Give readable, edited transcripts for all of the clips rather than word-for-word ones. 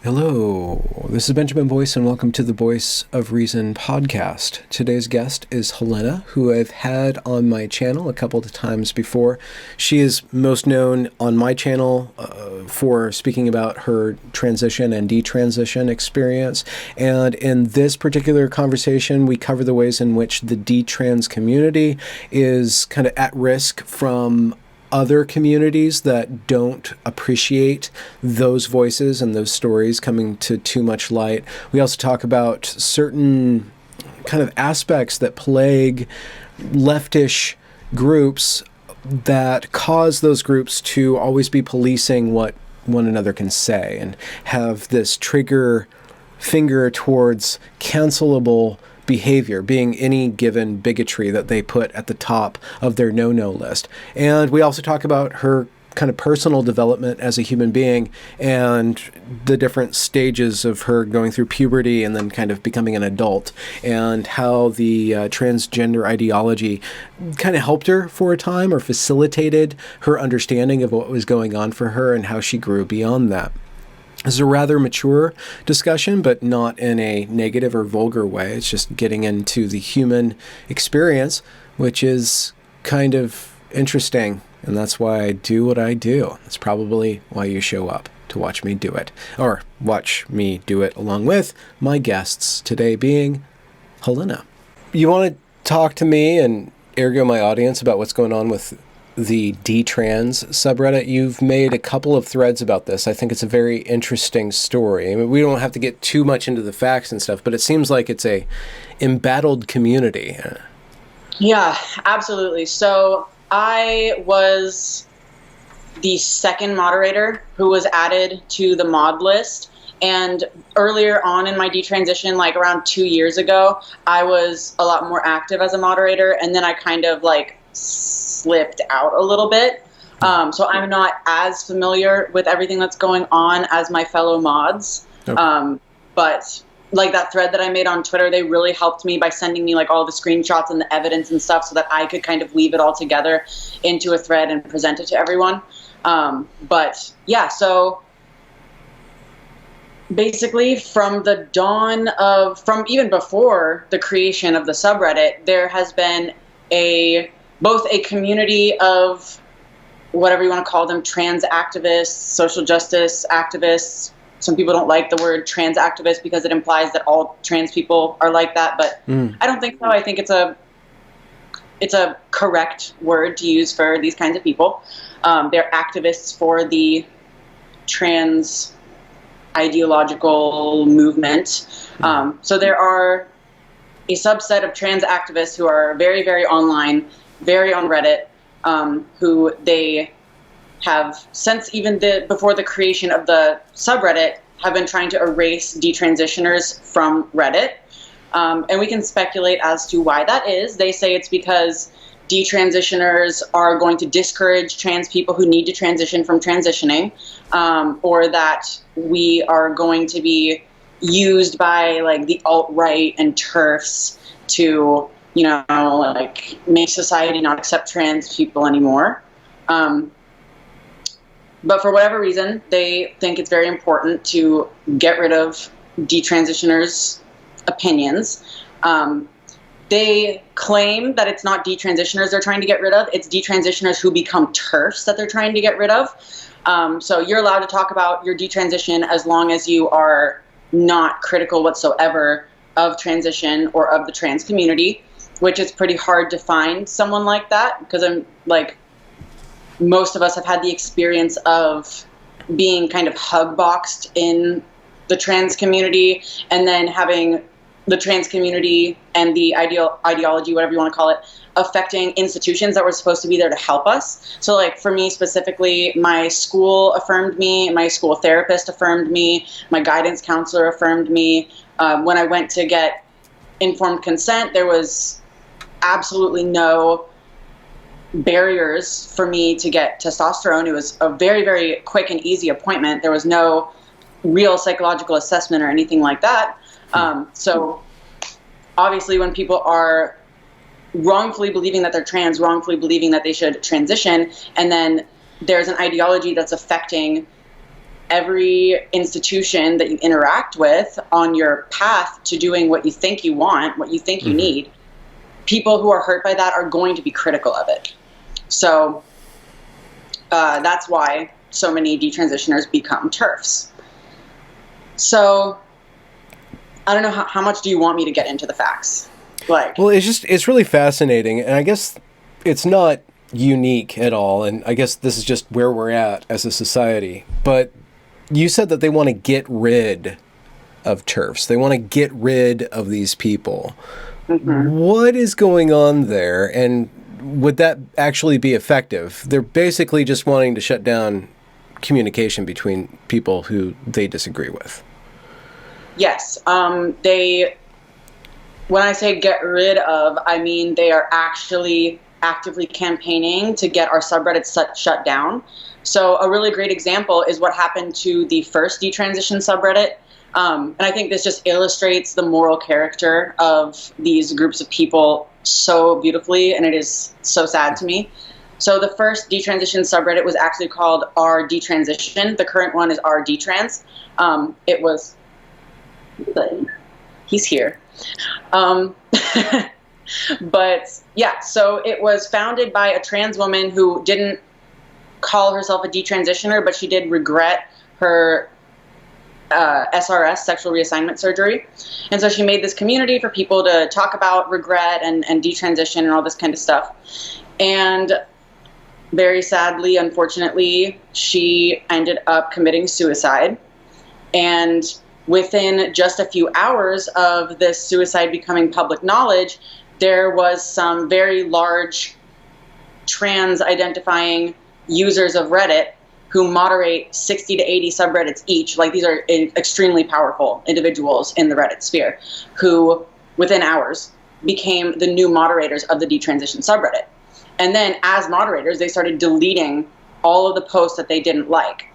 Hello, this is Benjamin Boyce, and welcome to the Voice of Reason podcast. Today's guest is Helena, who I've had on my channel a couple of times before. She is most known on my channel for speaking about her transition and detransition experience. And in this particular conversation, we cover the ways in which the detrans community is kind of at risk from other communities that don't appreciate those voices and those stories coming to too much light. We also talk about certain kind of aspects that plague leftish groups that cause those groups to always be policing what one another can say and have this trigger finger towards cancelable behavior, being any given bigotry that they put at the top of their no-no list. And we also talk about her kind of personal development as a human being and the different stages of her going through puberty and then kind of becoming an adult, and how the transgender ideology kind of helped her for a time or facilitated her understanding of what was going on for her and how she grew beyond that. This is a rather mature discussion, but not in a negative or vulgar way. It's just getting into the human experience, which is kind of interesting. And that's why I do what I do. That's probably why you show up, to watch me do it. Or watch me do it along with my guests, today being Helena. You want to talk to me and ergo my audience about what's going on with the detrans subreddit? You've made a couple of threads about this. I think it's a very interesting story. I mean, we don't have to get too much into the facts and stuff, but it seems like it's a embattled community. Yeah, absolutely. So I was the second moderator who was added to the mod list. And earlier on in my detransition, like around 2 years ago, I was a lot more active as a moderator. And then I kind of like slipped out a little bit. So I'm not as familiar with everything that's going on as my fellow mods. Okay. But like that thread that I made on Twitter, they really helped me by sending me like all the screenshots and the evidence and stuff so that I could kind of weave it all together into a thread and present it to everyone. But yeah, so basically from the dawn of, from even before the creation of the subreddit, there has been both a community of whatever you want to call them, trans activists, social justice activists. Some people don't like the word trans activist because it implies that all trans people are like that, but I don't think so. I think it's a correct word to use for these kinds of people. They're activists for the trans ideological movement. So there are a subset of trans activists who are very, very online, very on Reddit, who they have, since even before the creation of the subreddit, have been trying to erase detransitioners from Reddit. And we can speculate as to why that is. They say it's because detransitioners are going to discourage trans people who need to transition from transitioning, or that we are going to be used by like the alt-right and TERFs to, you know, like make society not accept trans people anymore. But for whatever reason, they think it's very important to get rid of detransitioners' opinions. They claim that it's not detransitioners they're trying to get rid of, it's detransitioners who become TERFs that they're trying to get rid of. So you're allowed to talk about your detransition as long as you are not critical whatsoever of transition or of the trans community, which is pretty hard to find someone like that, because I'm like, most of us have had the experience of being kind of hug boxed in the trans community, and then having the trans community and the ideology, whatever you want to call it, affecting institutions that were supposed to be there to help us. So like for me specifically, my school affirmed me, my school therapist affirmed me, my guidance counselor affirmed me. When I went to get informed consent, there was absolutely no barriers for me to get testosterone. It was a very, very quick and easy appointment. There was no real psychological assessment or anything like that. So obviously when people are wrongfully believing that they're trans, wrongfully believing that they should transition, and then there's an ideology that's affecting every institution that you interact with on your path to doing what you think you want, what you think you need, people who are hurt by that are going to be critical of it. So that's why so many detransitioners become TERFs. So I don't know, how much do you want me to get into the facts? Well, it's really fascinating, and I guess it's not unique at all, and I guess this is just where we're at as a society. But you said that they want to get rid of TERFs. They want to get rid of these people. What is going on there, and would that actually be effective? They're basically just wanting to shut down communication between people who they disagree with. Yes. When I say get rid of, I mean they are actually actively campaigning to get our subreddits shut down. So a really great example is what happened to the first detransition subreddit. And I think this just illustrates the moral character of these groups of people so beautifully, and it is so sad to me. So the first detransition subreddit was actually called r detransition. The current one is r detrans. It was... He's here. But yeah, so it was founded by a trans woman who didn't call herself a detransitioner, but she did regret her SRS, sexual reassignment surgery. And so she made this community for people to talk about regret and detransition and all this kind of stuff. And very sadly, unfortunately, she ended up committing suicide. And within just a few hours of this suicide becoming public knowledge, there was some very large trans identifying users of Reddit who moderate 60 to 80 subreddits each. Like, these are extremely powerful individuals in the Reddit sphere who, within hours, became the new moderators of the detransition subreddit. And then as moderators, they started deleting all of the posts that they didn't like.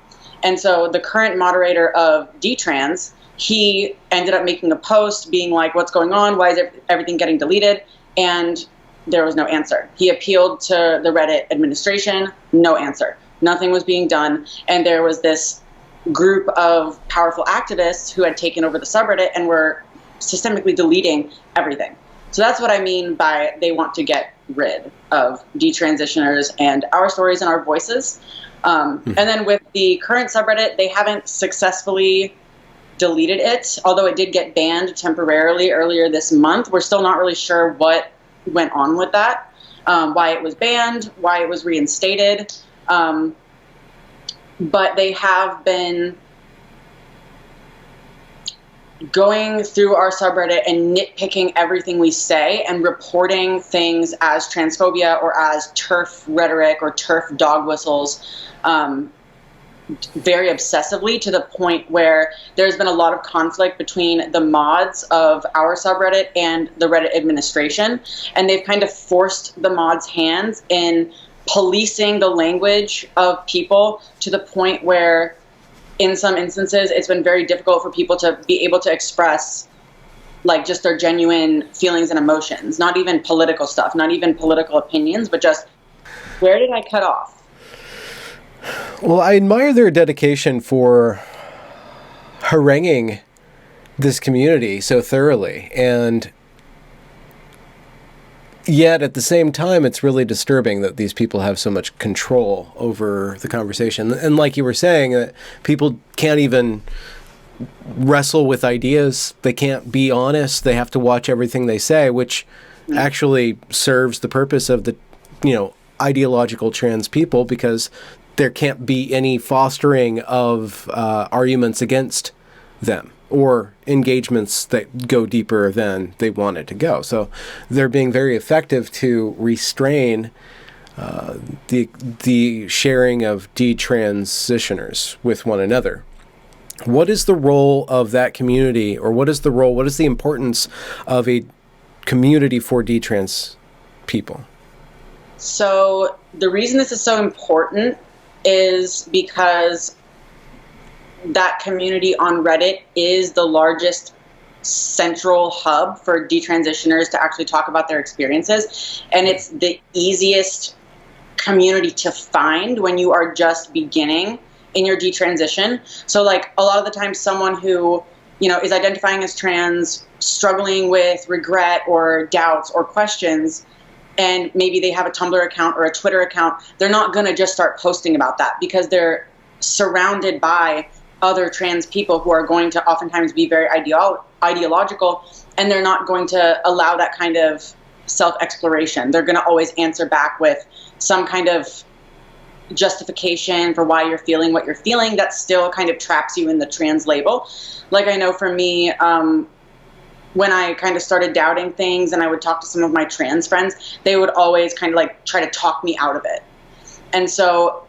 And so the current moderator of detrans, he ended up making a post being like, what's going on? Why is everything getting deleted? And there was no answer. He appealed to the Reddit administration, no answer. Nothing was being done. And there was this group of powerful activists who had taken over the subreddit and were systemically deleting everything. So that's what I mean by they want to get rid of detransitioners and our stories and our voices. And then with the current subreddit, they haven't successfully deleted it, although it did get banned temporarily earlier this month. We're still not really sure what went on with that, why it was banned, why it was reinstated. But they have been going through our subreddit and nitpicking everything we say and reporting things as transphobia or as TERF rhetoric or TERF dog whistles very obsessively, to the point where there's been a lot of conflict between the mods of our subreddit and the Reddit administration. And they've kind of forced the mods' hands in policing the language of people to the point where in some instances it's been very difficult for people to be able to express like just their genuine feelings and emotions, not even political stuff, not even political opinions, but just, where did I cut off? Well, I admire their dedication for haranguing this community so thoroughly, and yet at the same time, it's really disturbing that these people have so much control over the conversation. And like you were saying, that people can't even wrestle with ideas. They can't be honest. They have to watch everything they say, which actually serves the purpose of the, ideological trans people, because there can't be any fostering of arguments against them or engagements that go deeper than they want it to go. So they're being very effective to restrain the sharing of detransitioners with one another. What is the role of that community, or what is the importance of a community for detrans people? So the reason this is so important is because that community on Reddit is the largest central hub for detransitioners to actually talk about their experiences. And it's the easiest community to find when you are just beginning in your detransition. So like a lot of the time someone who, you know, is identifying as trans, struggling with regret or doubts or questions, and maybe they have a Tumblr account or a Twitter account, they're not going to just start posting about that because they're surrounded by other trans people who are going to oftentimes be very ideological, and they're not going to allow that kind of self-exploration. They're going to always answer back with some kind of justification for why you're feeling what you're feeling that still kind of traps you in the trans label. Like I know for me, when I kind of started doubting things and I would talk to some of my trans friends, they would always kind of like try to talk me out of it. And so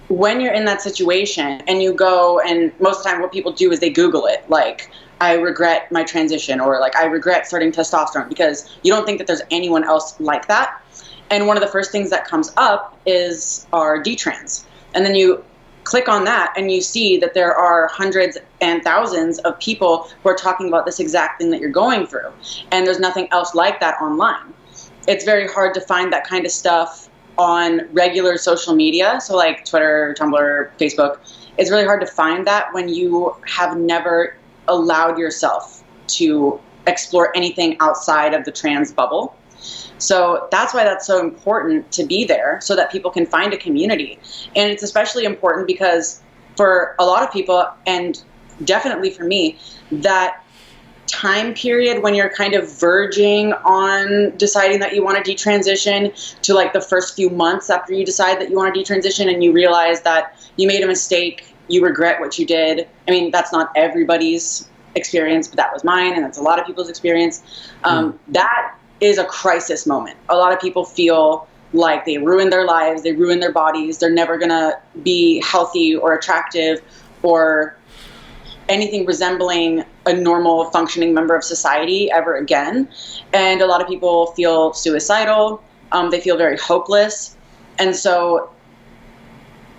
when you're in that situation and you go, and most of the time what people do is they Google it, like, I regret my transition, or like, I regret starting testosterone, because you don't think that there's anyone else like that. And one of the first things that comes up is our detrans. And then you click on that and you see that there are hundreds and thousands of people who are talking about this exact thing that you're going through. And there's nothing else like that online. It's very hard to find that kind of stuff on regular social media. So like Twitter, Tumblr, Facebook. It's really hard to find that when you have never allowed yourself to explore anything outside of the trans bubble. So that's why that's so important to be there, so that people can find a community. And it's especially important because for a lot of people, and definitely for me, that time period when you're kind of verging on deciding that you want to detransition to like the first few months after you decide that you want to detransition and you realize that you made a mistake, you regret what you did. I mean, that's not everybody's experience, but that was mine, and that's a lot of people's experience. That is a crisis moment. A lot of people feel like they ruined their lives, they ruined their bodies, they're never gonna be healthy or attractive or anything resembling a normal functioning member of society ever again. And a lot of people feel suicidal, they feel very hopeless. And so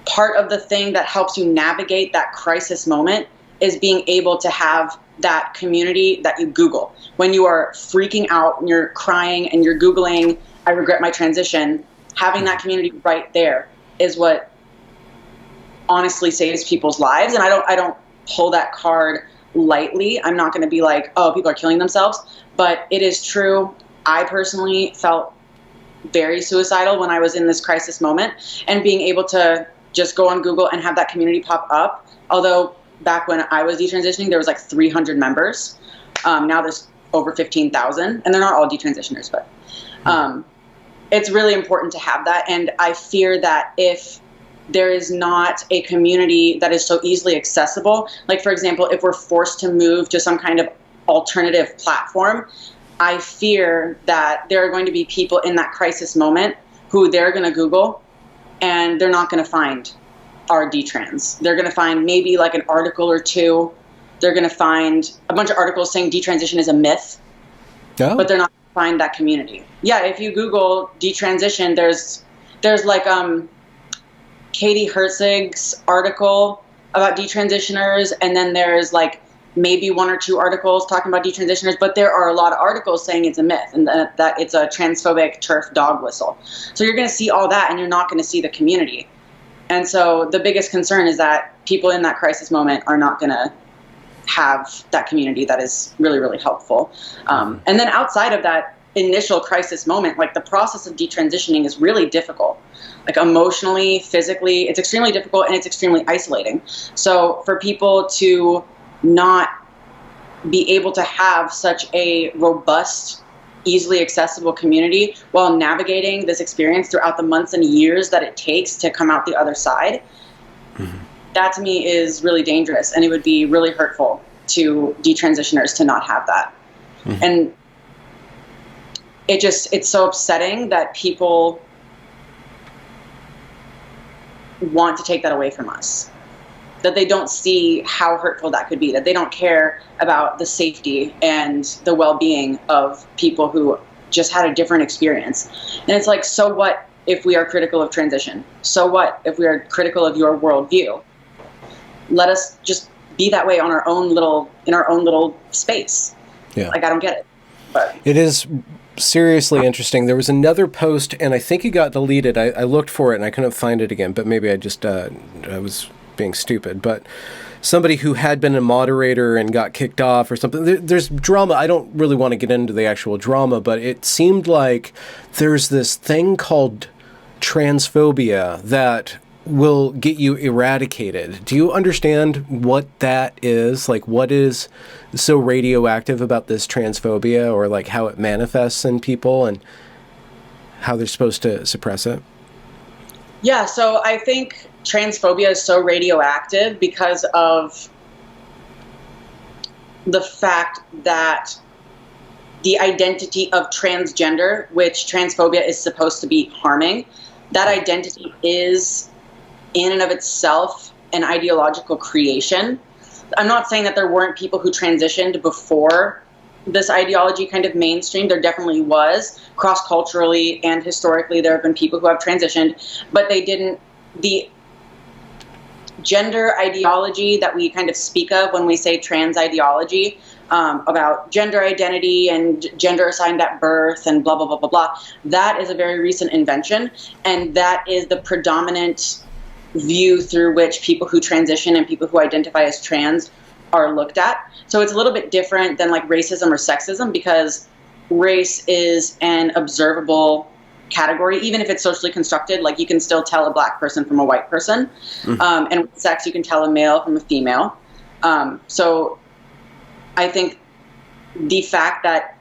part of the thing that helps you navigate that crisis moment is being able to have that community that you Google. When you are freaking out and you're crying and you're Googling, I regret my transition, having that community right there is what honestly saves people's lives. And I don't pull that card lightly. I'm not going to be like, oh, people are killing themselves. But it is true. I personally felt very suicidal when I was in this crisis moment, and being able to just go on Google and have that community pop up. Although back when I was detransitioning, there was like 300 members. Now there's over 15,000, and they're not all detransitioners, but it's really important to have that. And I fear that if there is not a community that is so easily accessible, like for example, if we're forced to move to some kind of alternative platform, I fear that there are going to be people in that crisis moment who they're going to Google and they're not going to find our detrans. They're going to find maybe like an article or two. They're going to find a bunch of articles saying detransition is a myth, but they're not going to find that community. Yeah, if you Google detransition, there's like Katie Herzig's article about detransitioners, and then there's like maybe one or two articles talking about detransitioners, but there are a lot of articles saying it's a myth and that it's a transphobic turf dog whistle. So you're going to see all that, and you're not going to see the community. And so the biggest concern is that people in that crisis moment are not going to have that community that is really, really helpful. And then outside of that initial crisis moment, like the process of detransitioning is really difficult. Like emotionally, physically, it's extremely difficult, and it's extremely isolating. So for people to not be able to have such a robust, easily accessible community while navigating this experience throughout the months and years that it takes to come out the other side, that to me is really dangerous, and it would be really hurtful to detransitioners to not have that. And it's so upsetting that people want to take that away from us, that they don't see how hurtful that could be, that they don't care about the safety and the well-being of people who just had a different experience. And it's like, so what if we are critical of transition? So what if we are critical of your worldview? Let us just be that way in our own little space. Yeah. Like, I don't get it. But it is seriously interesting. There was another post, and I think it got deleted. I looked for it, and I couldn't find it again, but maybe I just I was being stupid. But somebody who had been a moderator and got kicked off or something. There's drama. I don't really want to get into the actual drama, but it seemed like there's this thing called transphobia that will get you eradicated. Do you understand what that is? Like, what is so radioactive about this transphobia, or like how it manifests in people and how they're supposed to suppress it? Yeah, so I think transphobia is so radioactive because of the fact that the identity of transgender, which transphobia is supposed to be harming, that identity is in and of itself an ideological creation. I'm not saying that there weren't people who transitioned before this ideology kind of mainstream. There definitely was. Cross-culturally and historically, there have been people who have transitioned, but they didn't. The gender ideology that we kind of speak of when we say trans ideology, about gender identity and gender assigned at birth and blah, blah, blah, blah, blah, that is a very recent invention, and that is the predominant view through which people who transition and people who identify as trans are looked at. So it's a little bit different than like racism or sexism, because race is an observable category, even if it's socially constructed. Like, you can still tell a black person from a white person, and with sex you can tell a male from a female. So I think the fact that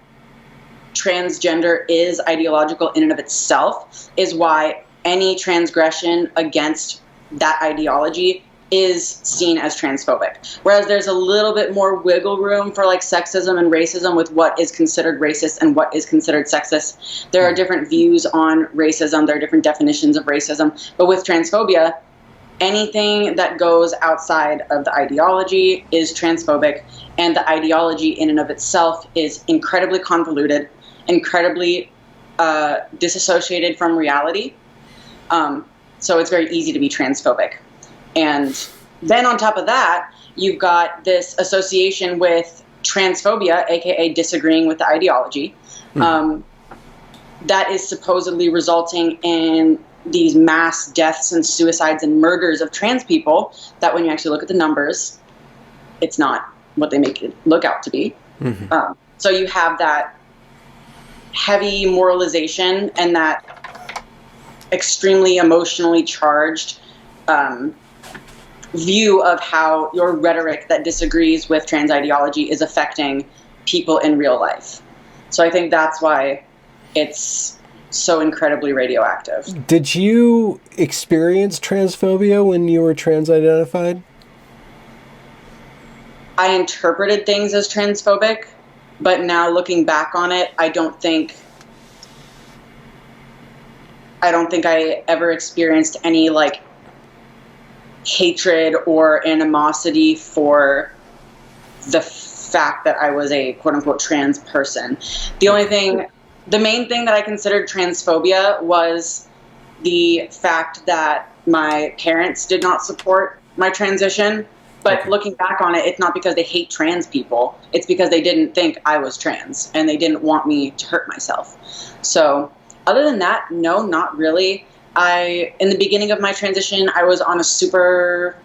transgender is ideological in and of itself is why any transgression against that ideology is seen as transphobic. Whereas there's a little bit more wiggle room for like sexism and racism with what is considered racist and what is considered sexist. There are different views on racism. There are different definitions of racism. But with transphobia, anything that goes outside of the ideology is transphobic, and the ideology in and of itself is incredibly convoluted, incredibly disassociated from reality. So it's very easy to be transphobic. And then on top of that, you've got this association with transphobia, aka disagreeing with the ideology, that is supposedly resulting in these mass deaths and suicides and murders of trans people, that when you actually look at the numbers, it's not what they make it look out to be. So you have that heavy moralization and that extremely emotionally charged view of how your rhetoric that disagrees with trans ideology is affecting people in real life. So I think that's why it's so incredibly radioactive. Did you experience transphobia when you were trans identified? I interpreted things as transphobic, but now looking back on it, I don't think I ever experienced any like hatred or animosity for the fact that I was a quote unquote trans person. The main thing that I considered transphobia was the fact that my parents did not support my transition. But looking back on it, it's not because they hate trans people. It's because they didn't think I was trans and they didn't want me to hurt myself. So other than that, no, not really. In the beginning of my transition, I was on a super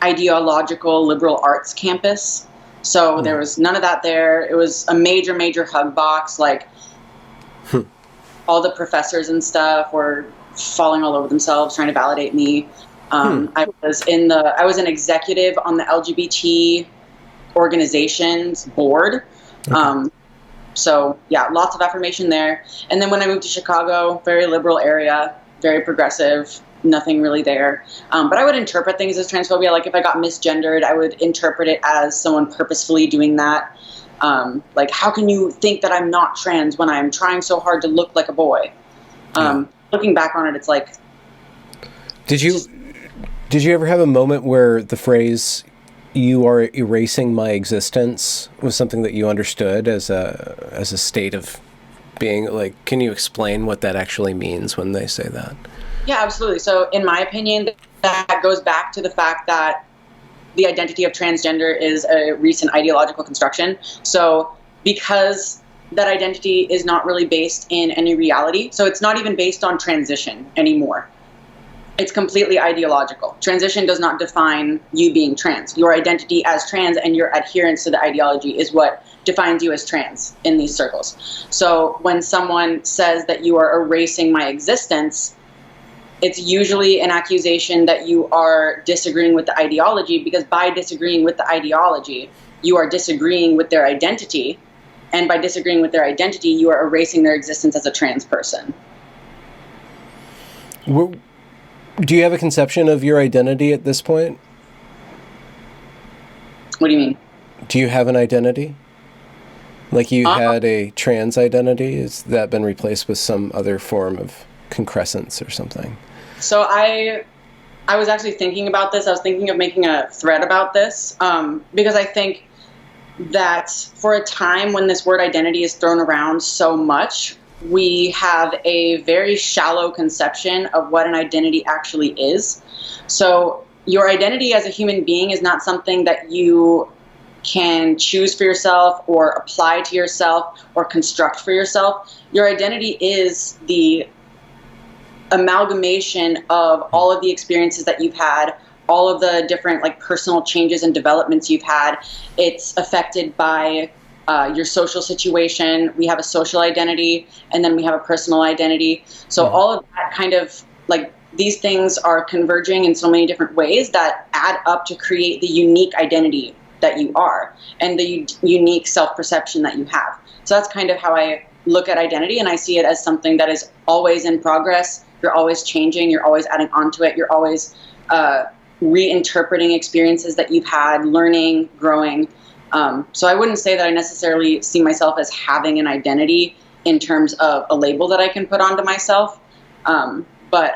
ideological liberal arts campus. So there was none of that there. It was a major, major hug box. Like, all the professors and stuff were falling all over themselves trying to validate me. I was an executive on the LGBT organization's board. So yeah, lots of affirmation there. And then when I moved to Chicago, very liberal area, very progressive, nothing really there. But I would interpret things as transphobia. Like if I got misgendered, I would interpret it as someone purposefully doing that. Like, how can you think that I'm not trans when I'm trying so hard to look like a boy? Looking back on it, it's like... Did you ever have a moment where the phrase "you are erasing my existence" was something that you understood as a state of being? Like, can you explain what that actually means when they say that? Yeah, absolutely. So in my opinion, that goes back to the fact that the identity of transgender is a recent ideological construction. So because that identity is not really based in any reality. So it's not even based on transition anymore. It's completely ideological. Transition does not define you being trans. Your identity as trans and your adherence to the ideology is what defines you as trans in these circles. So when someone says that you are erasing my existence, it's usually an accusation that you are disagreeing with the ideology, because by disagreeing with the ideology, you are disagreeing with their identity. And by disagreeing with their identity, you are erasing their existence as a trans person. Do you have a conception of your identity at this point? What do you mean? Do you have an identity? Like you had a trans identity? Has that been replaced with some other form of concrescence or something? So I was actually thinking about this. I was thinking of making a thread about this because I think that for a time when this word identity is thrown around so much, we have a very shallow conception of what an identity actually is. So your identity as a human being is not something that you can choose for yourself or apply to yourself or construct for yourself. Your identity is the amalgamation of all of the experiences that you've had, all of the different like personal changes and developments you've had. It's affected by your social situation. We have a social identity, and then we have a personal identity. So all of that kind of like these things are converging in so many different ways that add up to create the unique identity that you are and the unique self-perception that you have. So that's kind of how I look at identity, and I see it as something that is always in progress. You're always changing. You're always adding onto it. You're always reinterpreting experiences that you've had, learning, growing. So I wouldn't say that I necessarily see myself as having an identity in terms of a label that I can put onto myself. But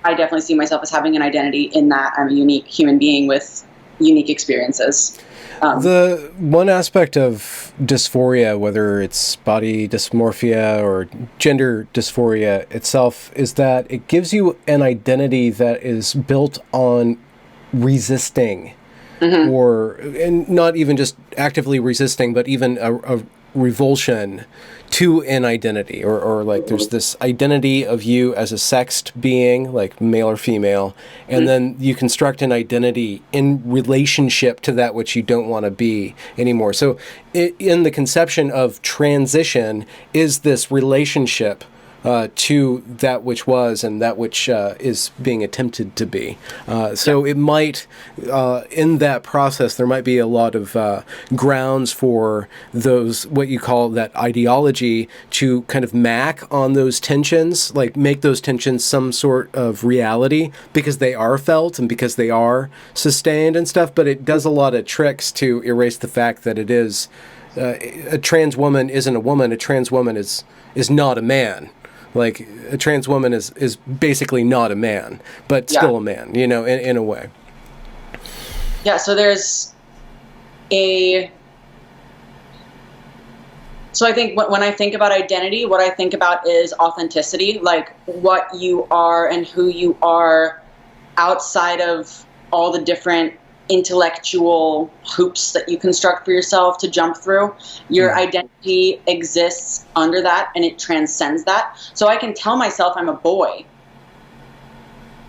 I definitely see myself as having an identity in that I'm a unique human being with unique experiences. The one aspect of dysphoria, whether it's body dysmorphia or gender dysphoria itself, is that it gives you an identity that is built on resisting, and not even just actively resisting, but even a revulsion to an identity, or like there's this identity of you as a sexed being, like male or female, and then you construct an identity in relationship to that which you don't want to be anymore. So in the conception of transition is this relationship to that which was and that which is being attempted to be. So it might, in that process, there might be a lot of grounds for those, what you call that ideology, to kind of mac on those tensions, like make those tensions some sort of reality because they are felt and because they are sustained and stuff, but it does a lot of tricks to erase the fact that it is, a trans woman isn't a woman, a trans woman is not a man. Like, a trans woman is basically not a man, but still a man, you know, in a way. Yeah, so there's so I think when I think about identity, what I think about is authenticity, like what you are and who you are outside of all the different intellectual hoops that you construct for yourself to jump through. Your identity exists under that, and it transcends that. So I can tell myself I'm a boy,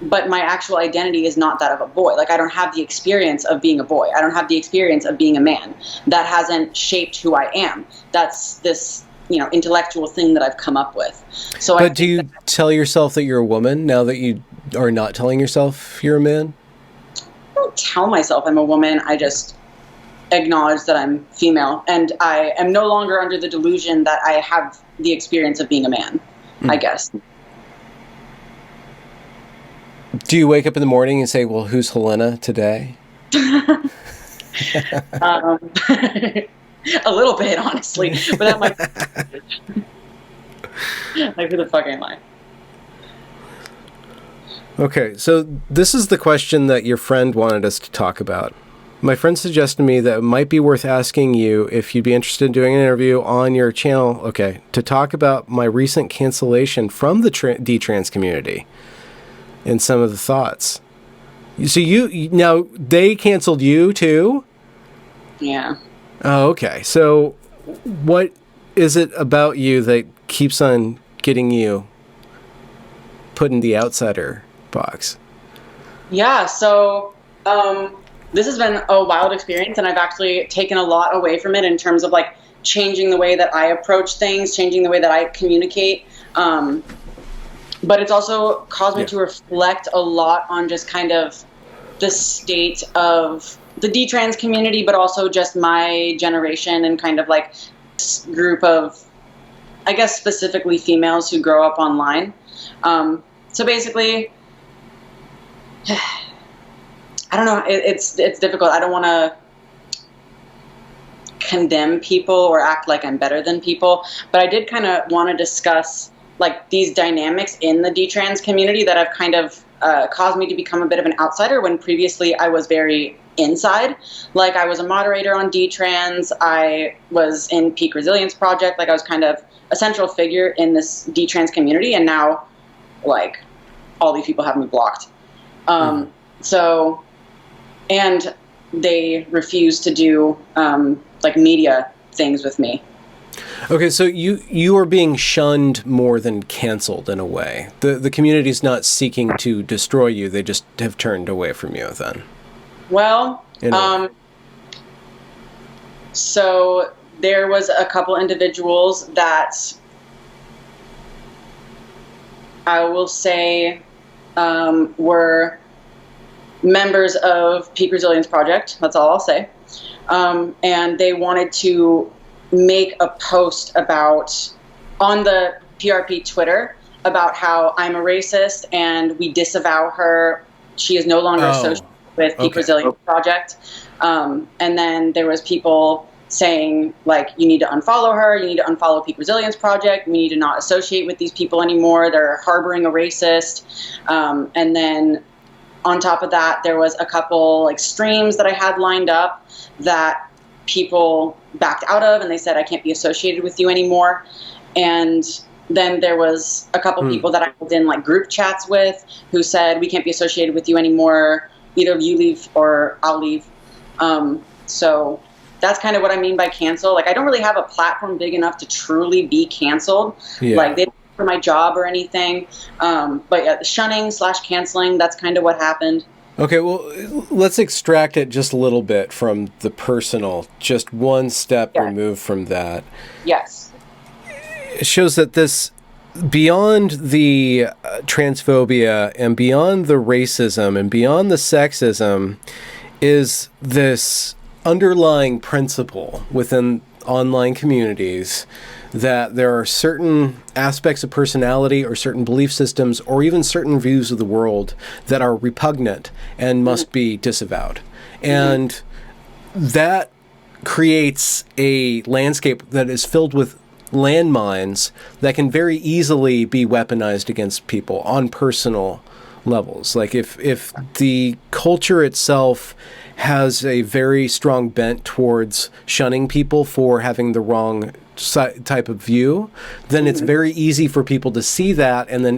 but my actual identity is not that of a boy. Like, I don't have the experience of being a boy. I don't have the experience of being a man. That hasn't shaped who I am. That's this, you know, intellectual thing that I've come up with. So, but do you tell yourself that you're a woman now that you are not telling yourself you're a man? I don't tell myself I'm a woman. I just acknowledge that I'm female, and I am no longer under the delusion that I have the experience of being a man, I guess. Do you wake up in the morning and say, well, who's Helena today? A little bit, honestly, but that might like, who the fuck am I? Okay, so this is the question that your friend wanted us to talk about. My friend suggested to me that it might be worth asking you if you'd be interested in doing an interview on your channel, to talk about my recent cancellation from the detrans community and some of the thoughts. So now they canceled you too? Yeah. Oh, okay. So what is it about you that keeps on getting you put in the outsider box? Yeah, so this has been a wild experience, and I've actually taken a lot away from it in terms of like changing the way that I approach things, changing the way that I communicate. But it's also caused me to reflect a lot on just kind of the state of the detrans community, but also just my generation and kind of like this group of, I guess, specifically females who grow up online. So basically, I don't know, it's difficult. I don't want to condemn people or act like I'm better than people, but I did kind of want to discuss like these dynamics in the detrans community that have kind of caused me to become a bit of an outsider when previously I was very inside. Like I was a moderator on detrans, I was in Peak Resilience Project, like I was kind of a central figure in this detrans community, and now like all these people have me blocked. So, and they refuse to do like media things with me. Okay, so you are being shunned more than canceled in a way. The community's not seeking to destroy you; they just have turned away from you. Then, well, so there was a couple individuals that I will say were members of Peak Resilience Project. That's all I'll say. And they wanted to make a post about, on the PRP Twitter, about how I'm a racist and we disavow her. She is no longer associated with Peak Resilience Project. And then there was people saying, like, you need to unfollow her, you need to unfollow Peak Resilience Project, we need to not associate with these people anymore, they're harboring a racist. And then on top of that, there was a couple like streams that I had lined up that people backed out of, and they said, I can't be associated with you anymore. And then there was a couple people that I was in like group chats with who said, we can't be associated with you anymore, either you leave or I'll leave. So that's kind of what I mean by cancel. Like, I don't really have a platform big enough to truly be canceled. Like, they didn't for my job or anything. But yeah, the shunning / canceling, that's kind of what happened. Okay, well, let's extract it just a little bit from the personal, just one step removed from that. Yes. It shows that this, beyond the transphobia and beyond the racism and beyond the sexism, is this underlying principle within online communities that there are certain aspects of personality or certain belief systems or even certain views of the world that are repugnant and must be disavowed. And that creates a landscape that is filled with landmines that can very easily be weaponized against people on personal levels. Like if the culture itself has a very strong bent towards shunning people for having the wrong type of view, then it's very easy for people to see that and then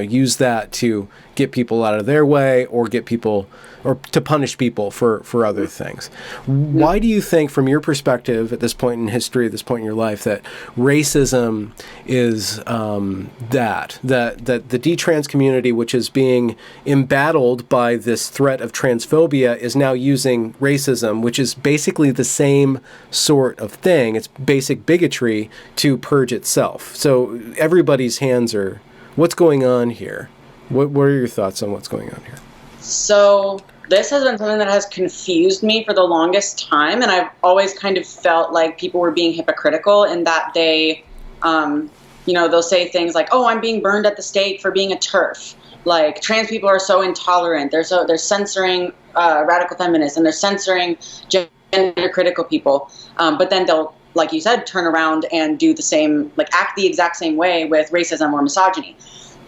use that to get people out of their way or get people or to punish people for other things. Why do you think, from your perspective at this point in history, at this point in your life, that racism is that the detrans community, which is being embattled by this threat of transphobia, is now using racism, which is basically the same sort of thing. It's basic bigotry to purge itself. So everybody's hands are, what's going on here? What are your thoughts on what's going on here? So this has been something that has confused me for the longest time, and I've always kind of felt like people were being hypocritical in that they, they'll say things like, oh, I'm being burned at the stake for being a TERF. Like, trans people are so intolerant. They're censoring radical feminists, and they're censoring gender critical people. But then they'll, like you said, turn around and do the same, like act the exact same way with racism or misogyny.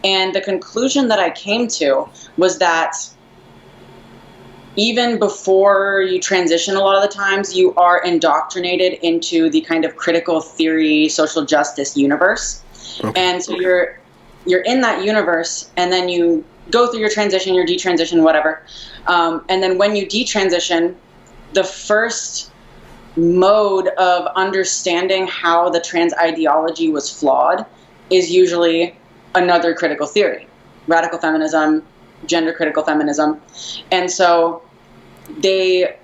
And the conclusion that I came to was that even before you transition, a lot of the times you are indoctrinated into the kind of critical theory, social justice universe. Okay. And so you're in that universe, and then you go through your transition, your detransition, whatever. And then when you detransition, the first mode of understanding how the trans ideology was flawed is usually another critical theory, radical feminism, gender critical feminism. And so they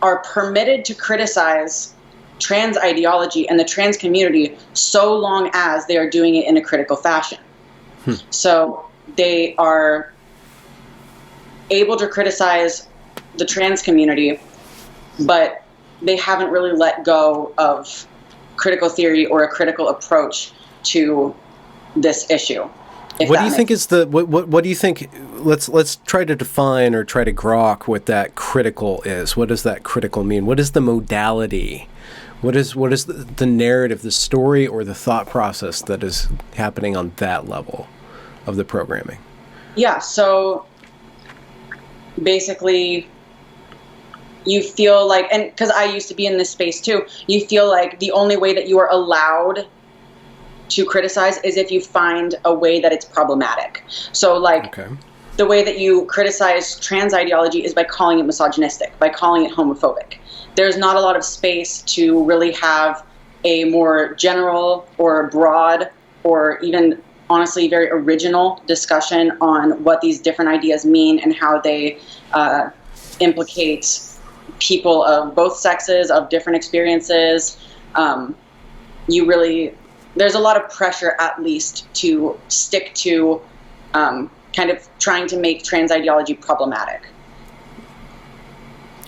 are permitted to criticize trans ideology and the trans community so long as they are doing it in a critical fashion. So they are able to criticize the trans community, but they haven't really let go of critical theory or a critical approach to this issue. What do you think is the what do you think? Let's try to define or try to grok what that critical is. What does that critical mean? What is the modality? What is the narrative, the story, or the thought process that is happening on that level of the programming? Yeah, so basically you feel like, and because I used to be in this space too, you feel like the only way that you are allowed to criticize is if you find a way that it's problematic. So like the way that you criticize trans ideology is by calling it misogynistic, by calling it homophobic. There's not a lot of space to really have a more general or broad or even honestly very original discussion on what these different ideas mean and how they implicate people of both sexes, of different experiences. There's a lot of pressure, at least, to stick to kind of trying to make trans ideology problematic.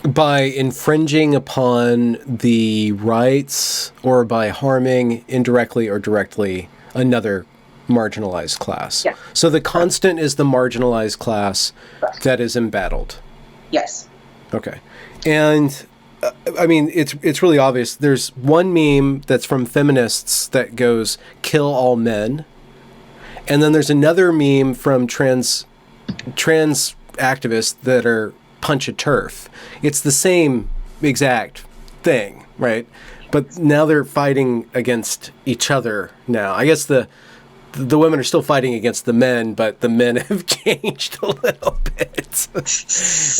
By infringing upon the rights or by harming indirectly or directly another marginalized class. Yeah. So the constant is the marginalized class that is embattled. Yes. Okay. And I mean, it's really obvious. There's one meme that's from feminists that goes, "Kill all men." And then there's another meme from trans activists that are punch a turf. It's the same exact thing, right? But now they're fighting against each other now. I guess the women are still fighting against the men, but the men have changed a little bit.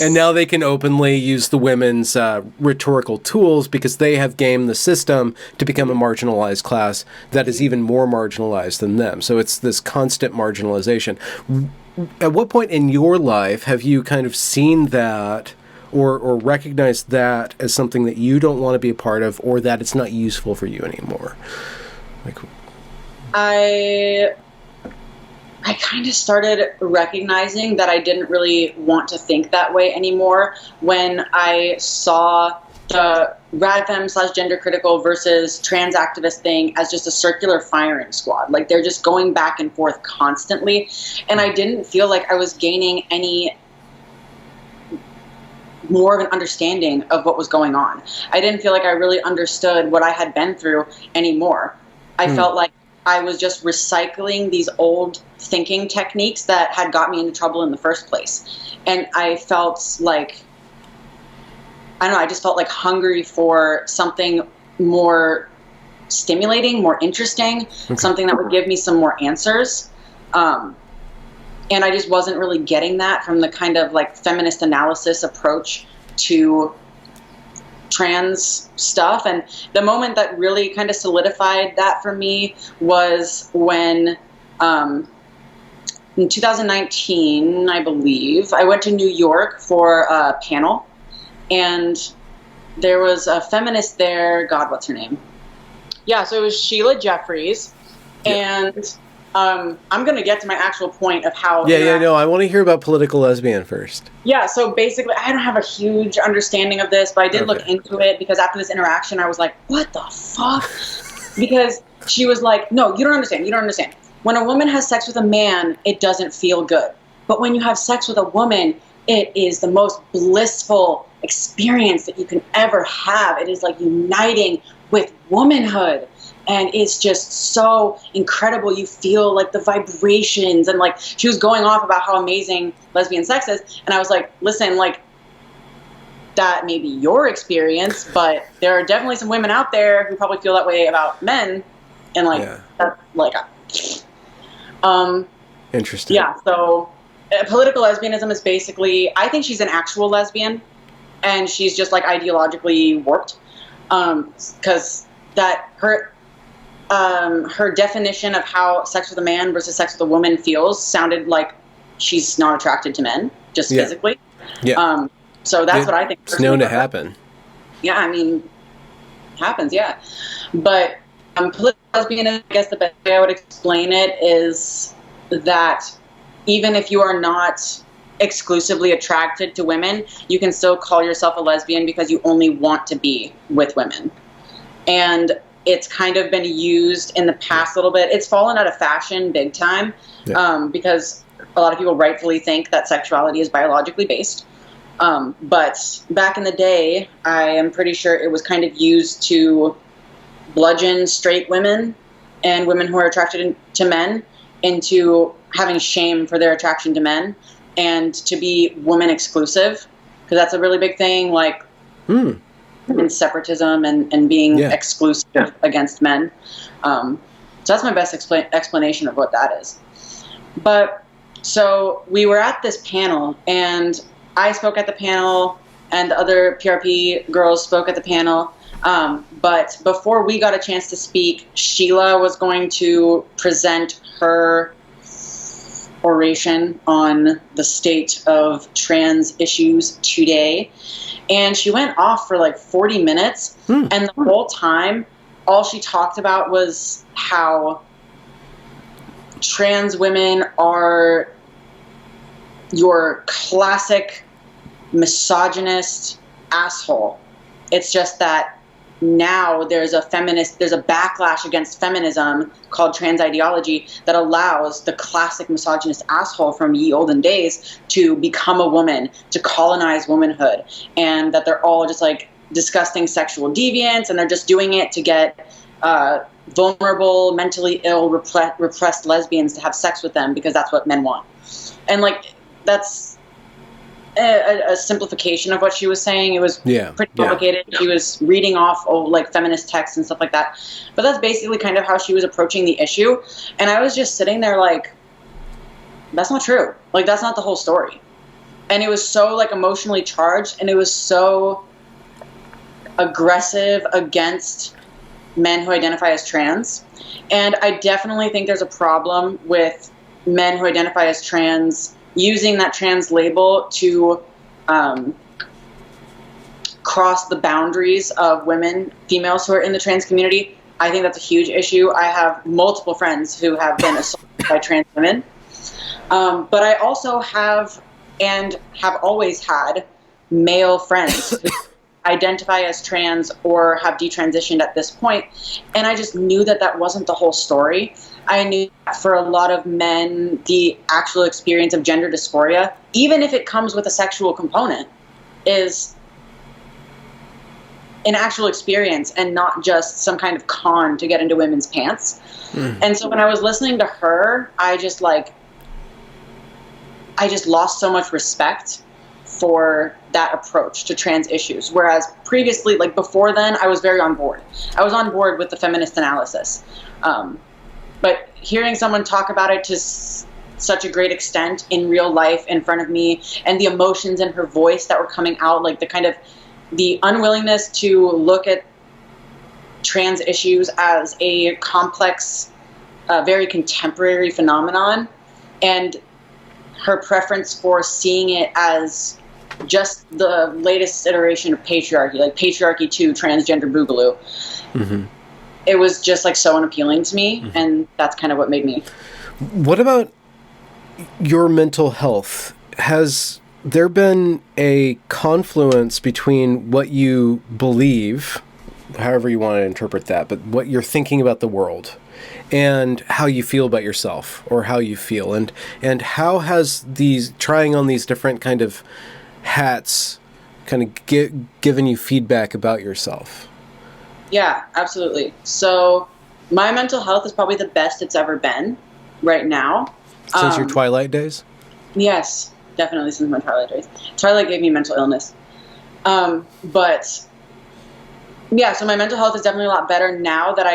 And now they can openly use the women's rhetorical tools because they have gamed the system to become a marginalized class that is even more marginalized than them. So it's this constant marginalization. At what point in your life have you kind of seen that or recognized that as something that you don't want to be a part of or that it's not useful for you anymore? Like, I kind of started recognizing that I didn't really want to think that way anymore when I saw the radfem / gender critical versus trans activist thing as just a circular firing squad. Like they're just going back and forth constantly. And I didn't feel like I was gaining any more of an understanding of what was going on. I didn't feel like I really understood what I had been through anymore. I felt like I was just recycling these old thinking techniques that had got me into trouble in the first place. And I felt like, I don't know, I just felt like hungry for something more stimulating, more interesting, something that would give me some more answers. And I just wasn't really getting that from the kind of like feminist analysis approach to trans stuff. And the moment that really kind of solidified that for me was when in 2019, I believe, I went to New York for a panel, and there was a feminist there. God, what's her name? Yeah, so it was Sheila Jeffries. And I'm going to get to my actual point of how... No, I want to hear about political lesbian first. Yeah, so basically, I don't have a huge understanding of this, but I did look into it because after this interaction, I was like, what the fuck? Because she was like, no, you don't understand. When a woman has sex with a man, it doesn't feel good. But when you have sex with a woman, it is the most blissful experience that you can ever have. It is like uniting with womanhood. And it's just so incredible. You feel like the vibrations, and like she was going off about how amazing lesbian sex is. And I was like, listen, like that may be your experience, but there are definitely some women out there who probably feel that way about men. And like, that's like, interesting. Yeah. So political lesbianism is basically, I think she's an actual lesbian and she's just like ideologically warped. Because that her definition of how sex with a man versus sex with a woman feels sounded like she's not attracted to men, just physically. Yeah. So that's what I think. It's known to happen. Yeah, I mean, happens, yeah. But political lesbian, I guess the best way I would explain it is that even if you are not exclusively attracted to women, you can still call yourself a lesbian because you only want to be with women. And it's kind of been used in the past a little bit. It's fallen out of fashion big time because a lot of people rightfully think that sexuality is biologically based. But back in the day, I am pretty sure it was kind of used to bludgeon straight women and women who are attracted to men into having shame for their attraction to men and to be woman exclusive, because that's a really big thing, like in separatism and being exclusive against men. So that's my best explanation of what that is. But so we were at this panel, and I spoke at the panel, and the other PRP girls spoke at the panel. But before we got a chance to speak, Sheila was going to present her oration on the state of trans issues today. And she went off for like 40 minutes. And the whole time, all she talked about was how trans women are your classic misogynist asshole. It's just that now there's a backlash against feminism called trans ideology that allows the classic misogynist asshole from ye olden days to become a woman, to colonize womanhood, and that they're all just like disgusting sexual deviants, and they're just doing it to get vulnerable, mentally ill, repressed lesbians to have sex with them because that's what men want. And like, that's a simplification of what she was saying. It was pretty complicated. She was reading off like feminist texts and stuff like that. But that's basically kind of how she was approaching the issue. And I was just sitting there like, that's not true. Like, that's not the whole story. And it was so like emotionally charged, and it was so aggressive against men who identify as trans. And I definitely think there's a problem with men who identify as trans using that trans label to cross the boundaries of females who are in the trans community. I think that's a huge issue. I have multiple friends who have been assaulted by trans women. But I also have always had male friends who identify as trans or have detransitioned at this point. And I just knew that wasn't the whole story. I knew that for a lot of men, the actual experience of gender dysphoria, even if it comes with a sexual component, is an actual experience and not just some kind of con to get into women's pants. And so when I was listening to her, I just lost so much respect for that approach to trans issues. Whereas previously, like before then, I was very on board. I was on board with the feminist analysis. But hearing someone talk about it to such a great extent in real life in front of me, and the emotions in her voice that were coming out, like the unwillingness to look at trans issues as a complex, very contemporary phenomenon, and her preference for seeing it as just the latest iteration of patriarchy, like Patriarchy 2, Transgender Boogaloo. It was just like so unappealing to me, and that's kind of what made me. What about your mental health? Has there been a confluence between what you believe, however you want to interpret that, but what you're thinking about the world, and how you feel about yourself, or how you feel, and how has trying on these different kind of hats kind of given you feedback about yourself? Yeah, absolutely. So my mental health is probably the best it's ever been right now. Since your Twilight days? Yes, definitely since my Twilight days. Twilight gave me mental illness. But yeah, so my mental health is definitely a lot better now that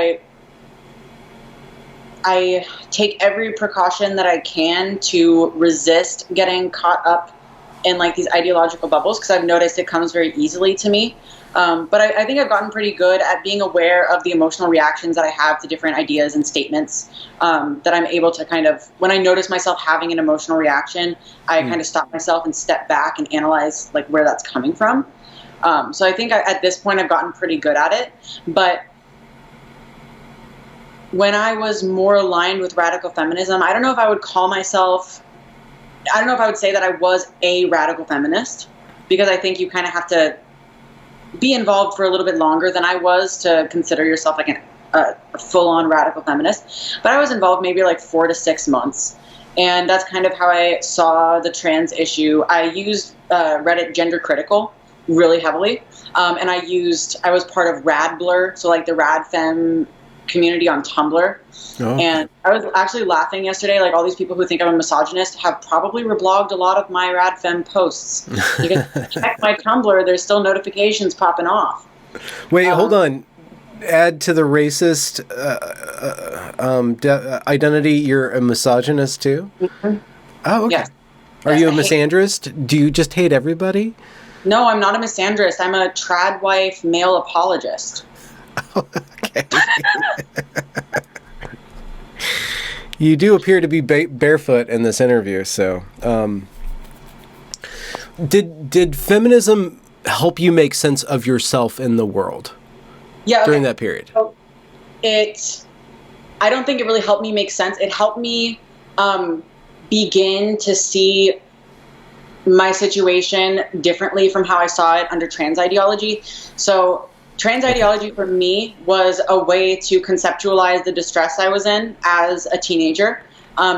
I take every precaution that I can to resist getting caught up in like these ideological bubbles, because I've noticed it comes very easily to me. But I think I've gotten pretty good at being aware of the emotional reactions that I have to different ideas and statements, that I'm able to kind of, when I notice myself having an emotional reaction, I kind of stop myself and step back and analyze like where that's coming from. So I think at this point I've gotten pretty good at it. But when I was more aligned with radical feminism, I don't know if I would say that I was a radical feminist, because I think you kind of have to be involved for a little bit longer than I was to consider yourself like a full-on radical feminist. But I was involved maybe like 4 to 6 months. And that's kind of how I saw the trans issue. I used Reddit Gender Critical really heavily. And I was part of Radblur, so like the Rad Fem community on Tumblr. Oh. And I was actually laughing yesterday, like all these people who think I'm a misogynist have probably reblogged a lot of my Rad Fem posts. You can check my Tumblr, there's still notifications popping off. Wait, hold on. Add to the racist identity, you're a misogynist too? Mm-hmm. Oh, okay. Yes. Are you a misandrist? Do you just hate everybody? No, I'm not a misandrist. I'm a trad wife male apologist. Oh, okay. You do appear to be barefoot in this interview, so did feminism help you make sense of yourself in the world? Yeah, okay. During that period. So I don't think it really helped me make sense. It helped me begin to see my situation differently from how I saw it under trans ideology. So trans ideology for me was a way to conceptualize the distress I was in as a teenager,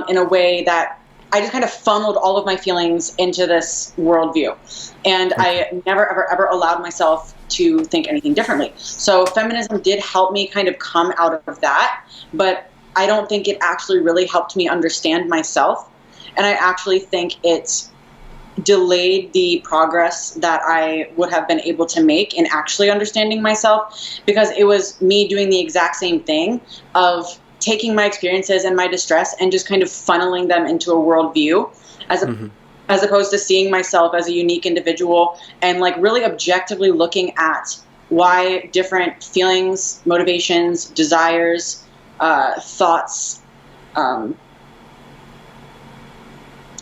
in a way that I just kind of funneled all of my feelings into this worldview. And I never, ever, ever allowed myself to think anything differently. So feminism did help me kind of come out of that, but I don't think it actually really helped me understand myself. And I actually think it delayed the progress that I would have been able to make in actually understanding myself, because it was me doing the exact same thing of taking my experiences and my distress and just kind of funneling them into a worldview, as opposed to seeing myself as a unique individual and like really objectively looking at why different feelings, motivations, desires, thoughts,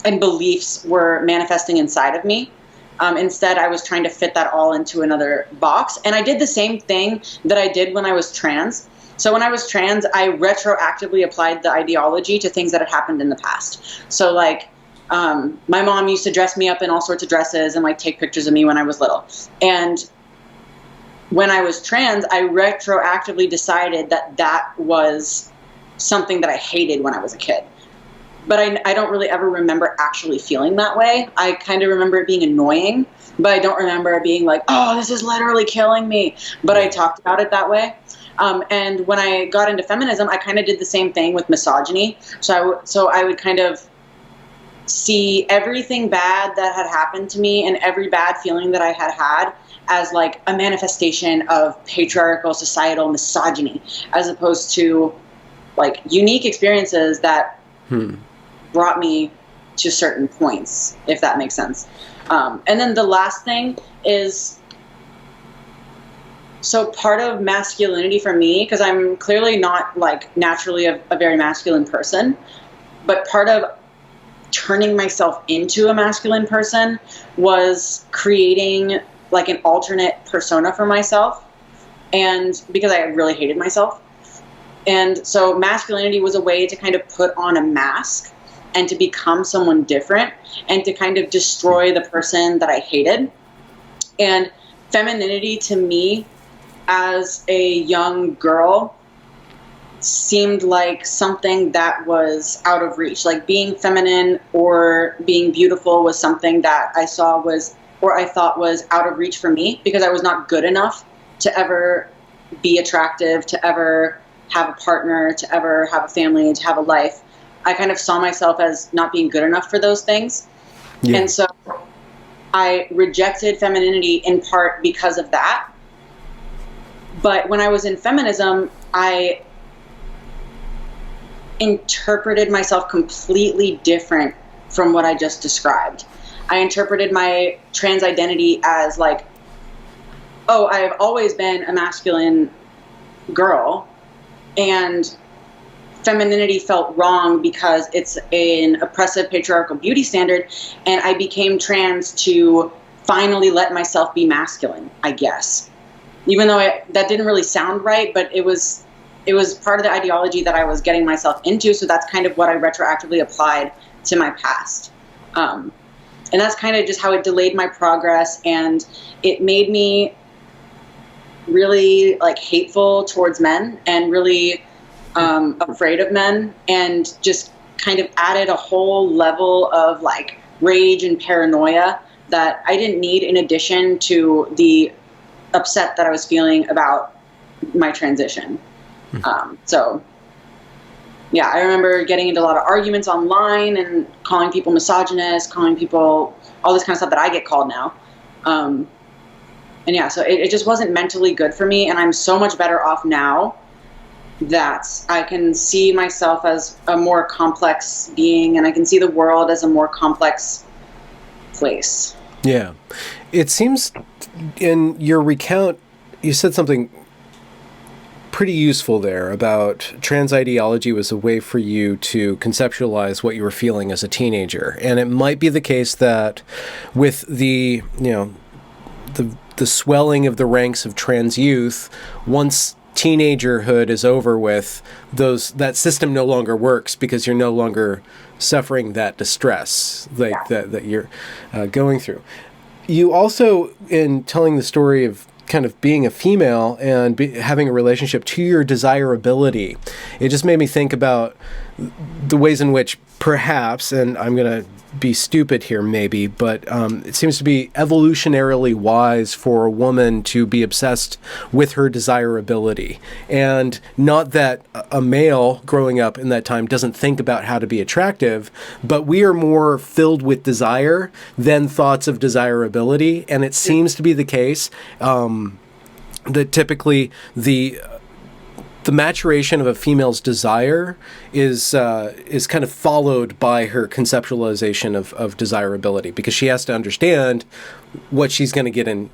and beliefs were manifesting inside of me. Instead, I was trying to fit that all into another box. And I did the same thing that I did when I was trans. So when I was trans, I retroactively applied the ideology to things that had happened in the past. So like, my mom used to dress me up in all sorts of dresses and like take pictures of me when I was little. And when I was trans, I retroactively decided that that was something that I hated when I was a kid. But I don't really ever remember actually feeling that way. I kind of remember it being annoying, but I don't remember it being like, oh, this is literally killing me. But I talked about it that way. And when I got into feminism, I kind of did the same thing with misogyny. So I would kind of see everything bad that had happened to me and every bad feeling that I had as like a manifestation of patriarchal societal misogyny, as opposed to like unique experiences that brought me to certain points, if that makes sense. And then the last thing is, so part of masculinity for me, because I'm clearly not like naturally a very masculine person, but part of turning myself into a masculine person was creating like an alternate persona for myself, and because I really hated myself. And so masculinity was a way to kind of put on a mask and to become someone different and to kind of destroy the person that I hated. And femininity to me as a young girl seemed like something that was out of reach. Like being feminine or being beautiful was something that I saw was, or I thought was out of reach for me, because I was not good enough to ever be attractive, to ever have a partner, to ever have a family, to have a life. I kind of saw myself as not being good enough for those things. Yeah. And so I rejected femininity in part because of that. But when I was in feminism, I interpreted myself completely different from what I just described. I interpreted my trans identity as like, oh, I've always been a masculine girl, and femininity felt wrong because it's an oppressive patriarchal beauty standard, and I became trans to finally let myself be masculine, I guess. Even though that didn't really sound right, but it was part of the ideology that I was getting myself into, so that's kind of what I retroactively applied to my past. And that's kind of just how it delayed my progress, and it made me really like hateful towards men and really afraid of men, and just kind of added a whole level of like rage and paranoia that I didn't need, in addition to the upset that I was feeling about my transition. So yeah, I remember getting into a lot of arguments online and calling people misogynist, calling people all this kind of stuff that I get called now. And yeah, so it just wasn't mentally good for me, and I'm so much better off now that I can see myself as a more complex being, and I can see the world as a more complex place. Yeah. It seems in your recount, you said something pretty useful there about trans ideology was a way for you to conceptualize what you were feeling as a teenager. And it might be the case that with the swelling of the ranks of trans youth, once teenagerhood is over with, that system no longer works because you're no longer suffering that distress that you're going through. You also, in telling the story of kind of being a female and having a relationship to your desirability, it just made me think about the ways in which perhaps, and I'm going to be stupid here maybe, but it seems to be evolutionarily wise for a woman to be obsessed with her desirability. And not that a male growing up in that time doesn't think about how to be attractive, but we are more filled with desire than thoughts of desirability. And it seems to be the case that typically the maturation of a female's desire is kind of followed by her conceptualization of desirability, because she has to understand what she's going to get in,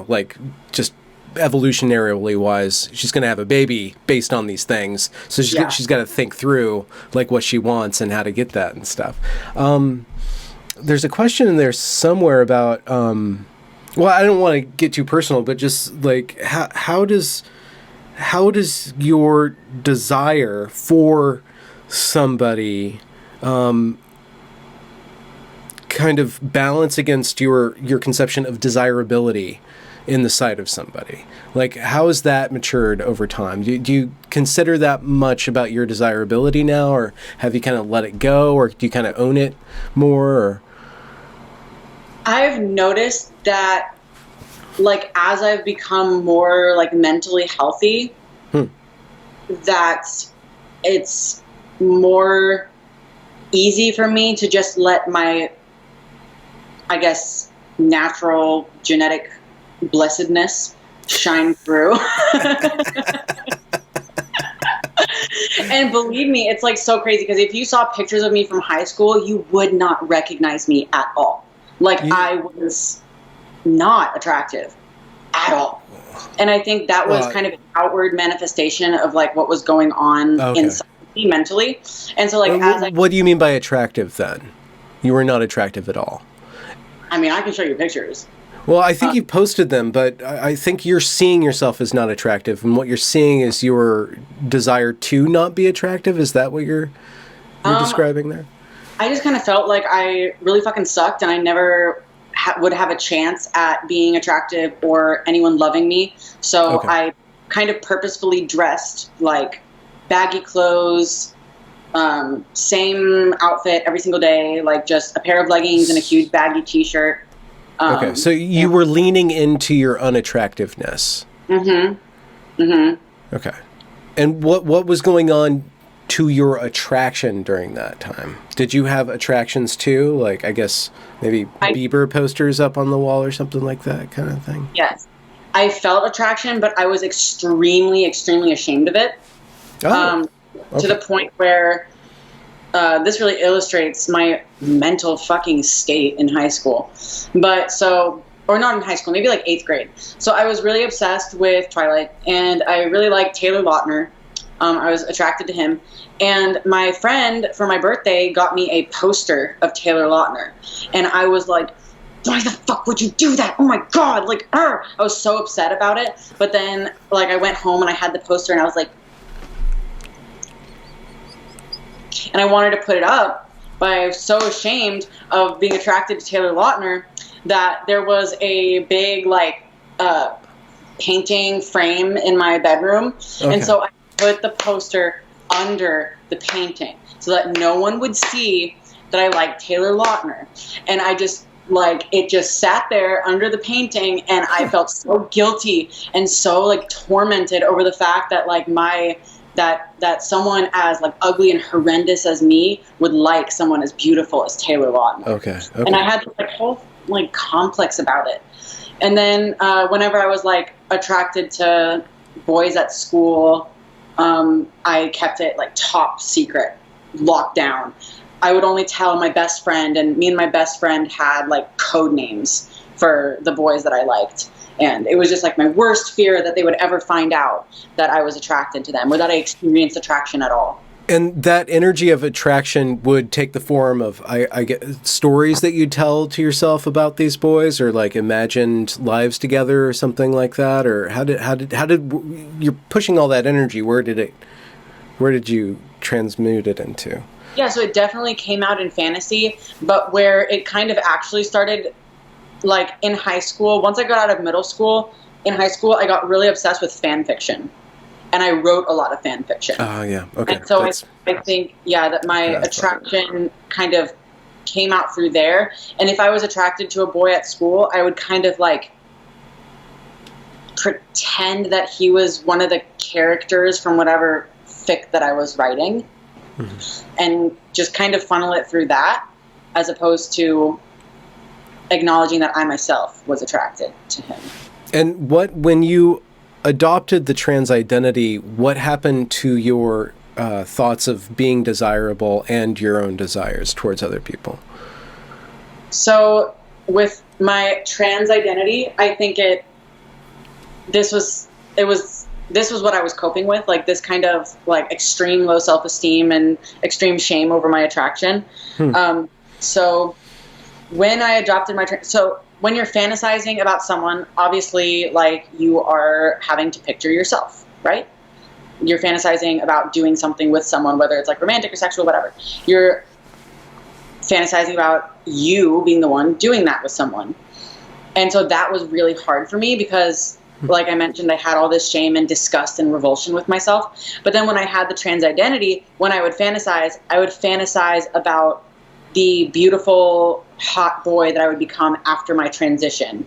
like just evolutionarily wise, she's going to have a baby based on these things. So she's got to think through like what she wants and how to get that and stuff. There's a question in there somewhere about, well, I don't want to get too personal, but just like how does your desire for somebody kind of balance against your conception of desirability in the sight of somebody? Like, how has that matured over time? Do you consider that much about your desirability now, or have you kind of let it go, or do you kind of own it more? Or? I've noticed that, like, as I've become more like mentally healthy, that it's more easy for me to just let my, I guess, natural genetic blessedness shine through. And believe me, it's like so crazy, because if you saw pictures of me from high school, you would not recognize me at all. Like, I was not attractive at all. And I think that was kind of an outward manifestation of like what was going on inside me mentally. And so like, what do you mean by attractive then? You were not attractive at all. I mean, I can show you pictures. Well, I think you've posted them, but I think you're seeing yourself as not attractive, and what you're seeing is your desire to not be attractive. Is that what you're describing there? I just kind of felt like I really fucking sucked, and I never would have a chance at being attractive or anyone loving me. So I kind of purposefully dressed like baggy clothes, same outfit every single day, like just a pair of leggings and a huge baggy t-shirt. Okay, so you were leaning into your unattractiveness. Mm-hmm. Mm-hmm. Okay. And what was going on to your attraction during that time? Did you have attractions too? Like, I guess maybe Bieber posters up on the wall or something like that kind of thing? Yes. I felt attraction, but I was extremely, extremely ashamed of it. To the point where this really illustrates my mental fucking state in high school. Or not in high school, maybe like 8th grade. So I was really obsessed with Twilight, and I really liked Taylor Lautner. I was attracted to him. And my friend, for my birthday, got me a poster of Taylor Lautner. And I was like, why the fuck would you do that? Oh my God, like, I was so upset about it. But then, like, I went home and I had the poster and I was like, and I wanted to put it up, but I was so ashamed of being attracted to Taylor Lautner that there was a big, like, painting frame in my bedroom. Okay. And so I put the poster under the painting so that no one would see that I liked Taylor Lautner. And I just, like, it just sat there under the painting, and I felt so guilty and so, like, tormented over the fact that, like, that someone as, like, ugly and horrendous as me would like someone as beautiful as Taylor Lautner. Okay. And I had this, like, whole, like, complex about it. And then whenever I was, like, attracted to boys at school, I kept it, like, top secret, locked down. I would only tell my best friend, and me and my best friend had, like, code names for the boys that I liked. And it was just, like, my worst fear that they would ever find out that I was attracted to them or that I experienced attraction at all. And that energy of attraction would take the form of, I get stories that you tell to yourself about these boys, or like imagined lives together or something like that? Or how did you're pushing all that energy? Where did you transmute it into? Yeah, so it definitely came out in fantasy, but where it kind of actually started, like, in high school. Once I got out of middle school, in high school, I got really obsessed with fan fiction. And I wrote a lot of fan fiction. Oh, yeah. Okay. And so I think, that my attraction kind of came out through there. And if I was attracted to a boy at school, I would kind of, like, pretend that he was one of the characters from whatever fic that I was writing. Mm-hmm. And just kind of funnel it through that, as opposed to acknowledging that I myself was attracted to him. And when you adopted the trans identity, what happened to your thoughts of being desirable and your own desires towards other people? So with my trans identity, I think this was what I was coping with, like this kind of, like, extreme low self-esteem and extreme shame over my attraction. So when I adopted so when you're fantasizing about someone, obviously, like, you are having to picture yourself, right? You're fantasizing about doing something with someone, whether it's, like, romantic or sexual, whatever. You're fantasizing about you being the one doing that with someone. And so that was really hard for me because, like I mentioned, I had all this shame and disgust and revulsion with myself. But then when I had the trans identity, when I would fantasize about the beautiful, hot boy that I would become after my transition,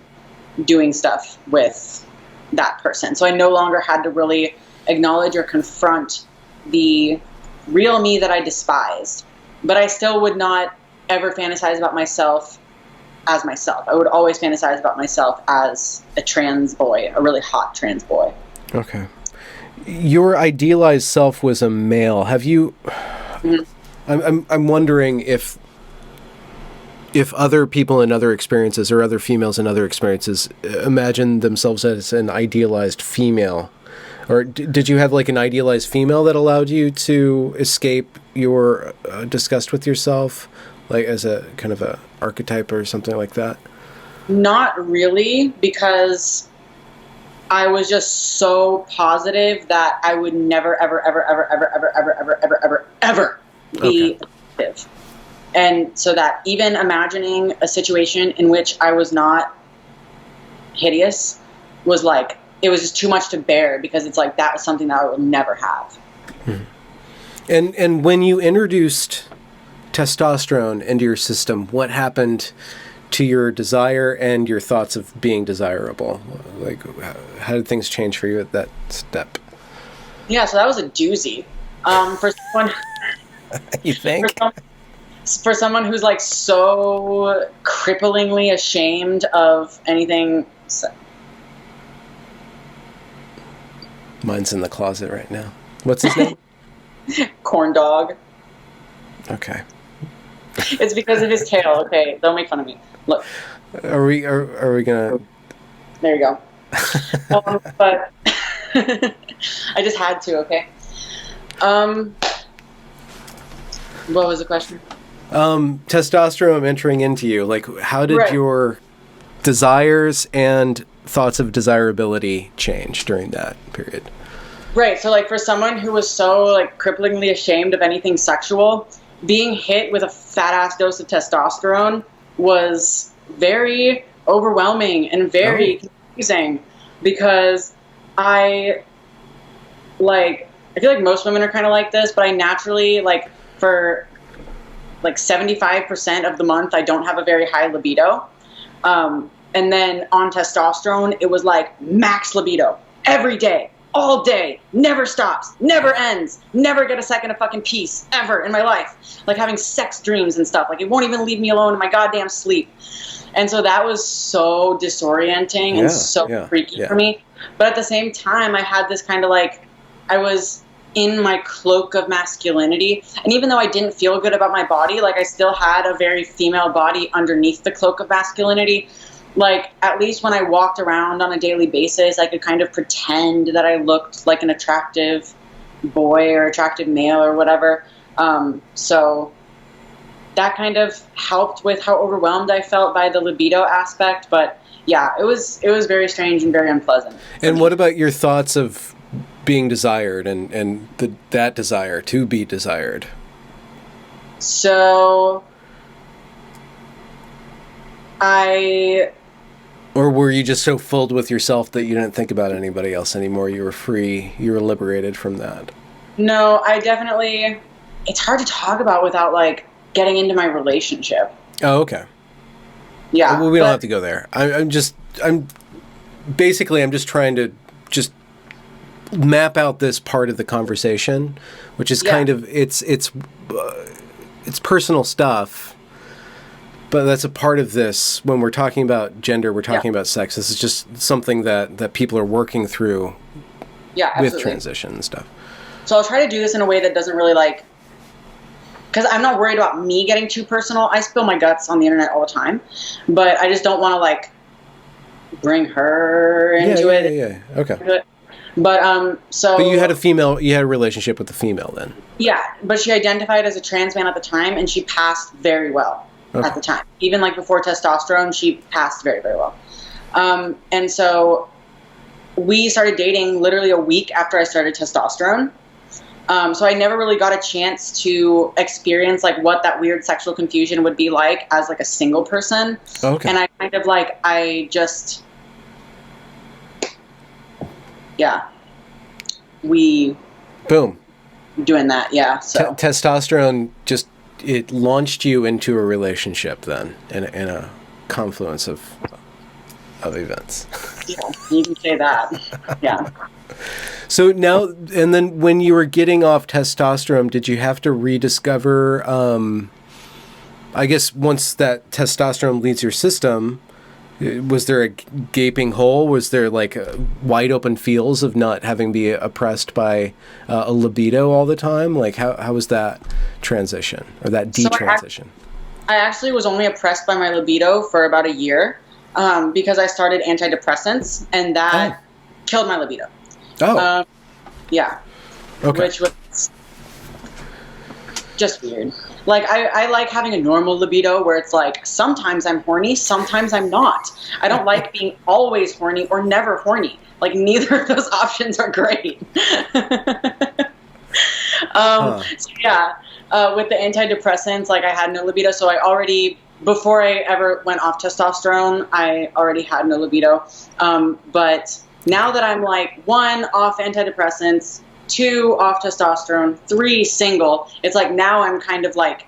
doing stuff with that person. So I no longer had to really acknowledge or confront the real me that I despised. But I still would not ever fantasize about myself as myself. I would always fantasize about myself as a trans boy, a really hot trans boy. Okay. Your idealized self was a male. Have you... Mm-hmm. I'm wondering if other people in other experiences, or other females in other experiences, imagine themselves as an idealized female. Or did you have, like, an idealized female that allowed you to escape your disgust with yourself, like as a kind of a archetype or something like that? Not really, because I was just so positive that I would never, ever, ever, ever, ever, ever, ever, ever, ever, ever, ever be attractive. And so that even imagining a situation in which I was not hideous was, like, it was just too much to bear, because it's like that was something that I would never have. Hmm. And when you introduced testosterone into your system, what happened to your desire and your thoughts of being desirable? Like, how did things change for you at that step? Yeah, so that was a doozy. For someone, you think? For someone who's, like, so cripplingly ashamed of anything. Mine's in the closet right now. What's his name? Corn dog. Okay. It's because of his tail. Okay, don't make fun of me. Look. Are we gonna? There you go. But I just had to. Okay. What was the question? Testosterone entering into you. Like, how did Right. your desires and thoughts of desirability change during that period? Right. So, like, for someone who was so like cripplingly ashamed of anything sexual, being hit with a fat ass dose of testosterone was very overwhelming and very confusing, because I feel like most women are kind of like this, but I naturally, like, for like 75% of the month, I don't have a very high libido. And then on testosterone, it was like max libido every day, all day, never stops, never ends, never get a second of fucking peace ever in my life. Like having sex dreams and stuff. Like it won't even leave me alone in my goddamn sleep. And so that was so disorienting and so freaky for me. But at the same time, I had this kind of like, I was in my cloak of masculinity. And even though I didn't feel good about my body, like I still had a very female body underneath the cloak of masculinity. Like, at least when I walked around on a daily basis, I could kind of pretend that I looked like an attractive boy or attractive male or whatever. So that kind of helped with how overwhelmed I felt by the libido aspect. But yeah, it was very strange and very unpleasant. And what about your thoughts of being desired and that desire to be desired? So Or were you just so filled with yourself that you didn't think about anybody else anymore? You were free. You were liberated from that. No, it's hard to talk about without like getting into my relationship. Oh, okay. Yeah. Well, we don't have to go there. I'm just trying to just map out this part of the conversation, which is kind of, it's personal stuff. But that's a part of this. When we're talking about gender, we're talking about sex. This is just something that people are working through with transition and stuff. So I'll try to do this in a way that doesn't really like, because I'm not worried about me getting too personal. I spill my guts on the internet all the time, but I just don't want to like bring her into it. Yeah. Okay. But But you had a relationship with a female then. Yeah, but she identified as a trans man at the time, and she passed very well. Okay. At the time. Even like before testosterone, she passed very, very well. And so we started dating literally a week after I started testosterone. So I never really got a chance to experience like what that weird sexual confusion would be like as like a single person. Okay. And I kind of like, boom. Doing that. Yeah. So testosterone just, it launched you into a relationship then, in a confluence of events. Yeah, you can say that. Yeah. So now, and then when you were getting off testosterone, did you have to rediscover, I guess once that testosterone leaves your system, was there a gaping hole? Was there like wide open feels of not having to be oppressed by a libido all the time? Like how was that transition or that detransition? So I actually was only oppressed by my libido for about a year because I started antidepressants, and that killed my libido. Oh. Yeah. Okay. Which was just weird. Like, I like having a normal libido where it's like, sometimes I'm horny, sometimes I'm not. I don't like being always horny or never horny. Like, neither of those options are great. So yeah, with the antidepressants, like, I had no libido. So I already, before I ever went off testosterone, I already had no libido. But now that I'm like, 1, off antidepressants, 2, off testosterone, 3, single, it's like now I'm kind of like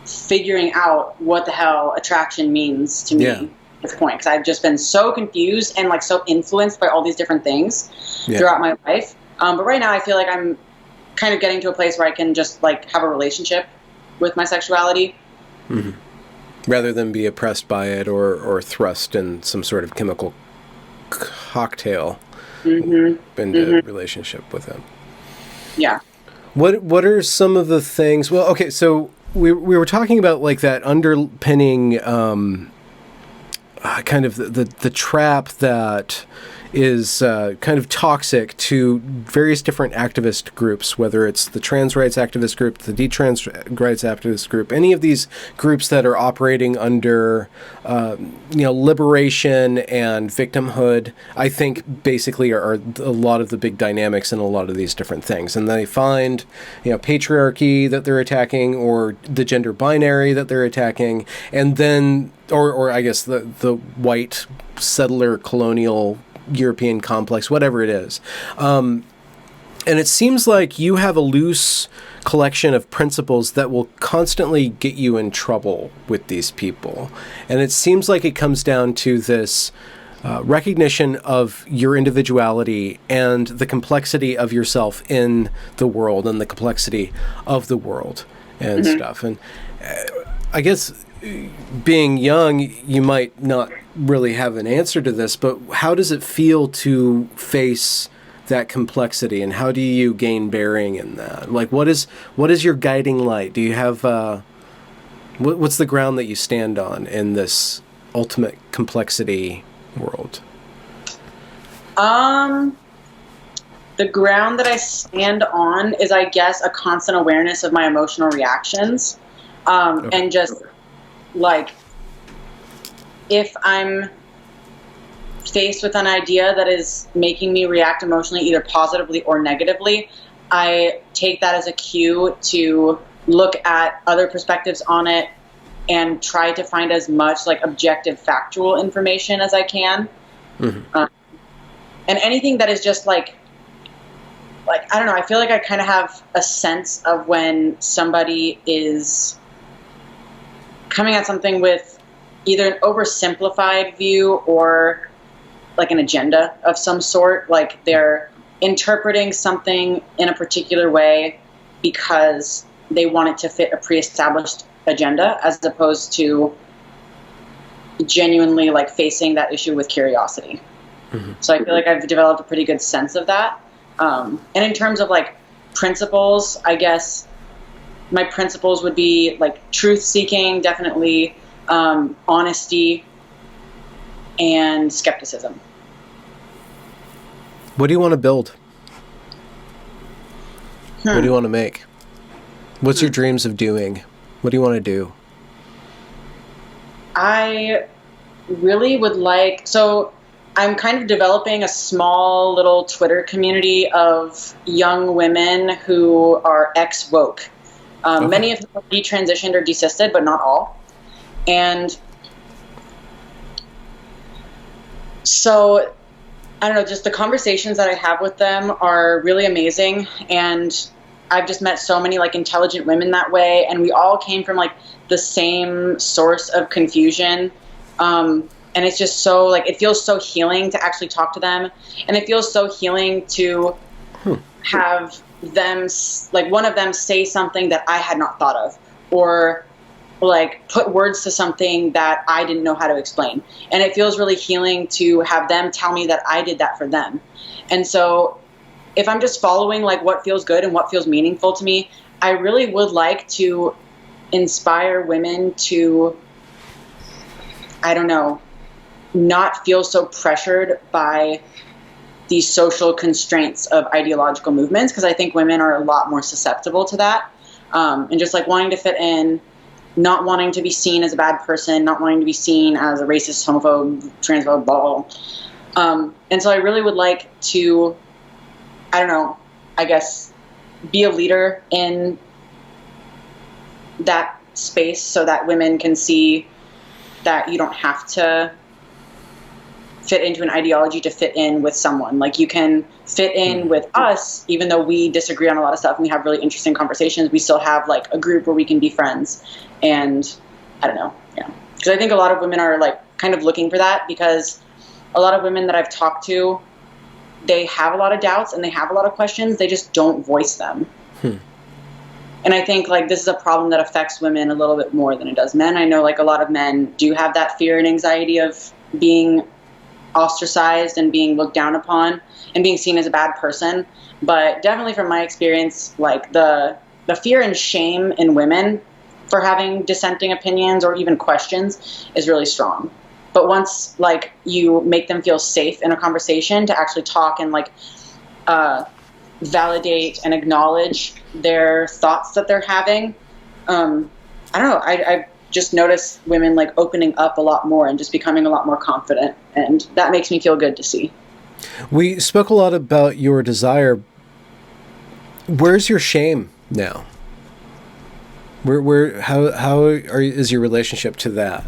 figuring out what the hell attraction means to me at this point, because I've just been so confused and like so influenced by all these different things throughout my life. But right now I feel like I'm kind of getting to a place where I can just like have a relationship with my sexuality. Mm-hmm. Rather than be oppressed by it or thrust in some sort of chemical cocktail into a relationship with him. Yeah. What are some of the things? Well, okay, so we were talking about like that underpinning kind of the trap that is kind of toxic to various different activist groups, whether it's the trans rights activist group, the detrans rights activist group, any of these groups that are operating under, liberation and victimhood, I think basically are a lot of the big dynamics in a lot of these different things. And they find, patriarchy that they're attacking, or the gender binary that they're attacking, and then, or I guess the white settler colonial European complex, whatever it is. And it seems like you have a loose collection of principles that will constantly get you in trouble with these people. And it seems like it comes down to this recognition of your individuality and the complexity of yourself in the world and the complexity of the world and stuff. And I guess being young, you might not really have an answer to this, but how does it feel to face that complexity, and how do you gain bearing in that? Like, what is your guiding light? Do you have what's the ground that you stand on in this ultimate complexity world? The ground that I stand on is, I guess, a constant awareness of my emotional reactions, and just like, if I'm faced with an idea that is making me react emotionally, either positively or negatively, I take that as a cue to look at other perspectives on it and try to find as much like objective, factual information as I can. And anything that is just like I don't know, I feel like I kind of have a sense of when somebody is coming at something with either an oversimplified view or like an agenda of some sort, like they're interpreting something in a particular way because they want it to fit a pre-established agenda, as opposed to genuinely like facing that issue with curiosity. So I feel like I've developed a pretty good sense of that. And in terms of like principles, I guess my principles would be like truth seeking, definitely, honesty, and skepticism. What do you want to build? What do you want to make? What's your dreams of doing? What do you want to do? I really would like, so I'm kind of developing a small little Twitter community of young women who are ex-woke. Many of them are detransitioned or desisted, but not all. And so, I don't know, just the conversations that I have with them are really amazing. And I've just met so many like intelligent women that way. And we all came from like the same source of confusion. And it's just so like, it feels so healing to actually talk to them. And it feels so healing to have them, like one of them say something that I had not thought of, or like put words to something that I didn't know how to explain. And it feels really healing to have them tell me that I did that for them. And so if I'm just following like what feels good and what feels meaningful to me, I really would like to inspire women to, I don't know, not feel so pressured by these social constraints of ideological movements, because I think women are a lot more susceptible to that. And just like wanting to fit in, not wanting to be seen as a bad person, not wanting to be seen as a racist, homophobe, transphobe, blah, blah. And so I really would like to, I don't know, I guess, be a leader in that space so that women can see that you don't have to fit into an ideology to fit in with someone. Like, you can fit in with us, even though we disagree on a lot of stuff and we have really interesting conversations. We still have like a group where we can be friends. And I don't know, because I think a lot of women are like kind of looking for that, because a lot of women that I've talked to, they have a lot of doubts and they have a lot of questions. They just don't voice them. And I think like this is a problem that affects women a little bit more than it does men. I know like a lot of men do have that fear and anxiety of being ostracized and being looked down upon and being seen as a bad person. But definitely from my experience, like the fear and shame in women for having dissenting opinions or even questions is really strong. But once like you make them feel safe in a conversation to actually talk and like validate and acknowledge their thoughts that they're having, I don't know. I just notice women like opening up a lot more and just becoming a lot more confident, and that makes me feel good to see. We spoke a lot about your desire. Where's your shame now? How is your relationship to that?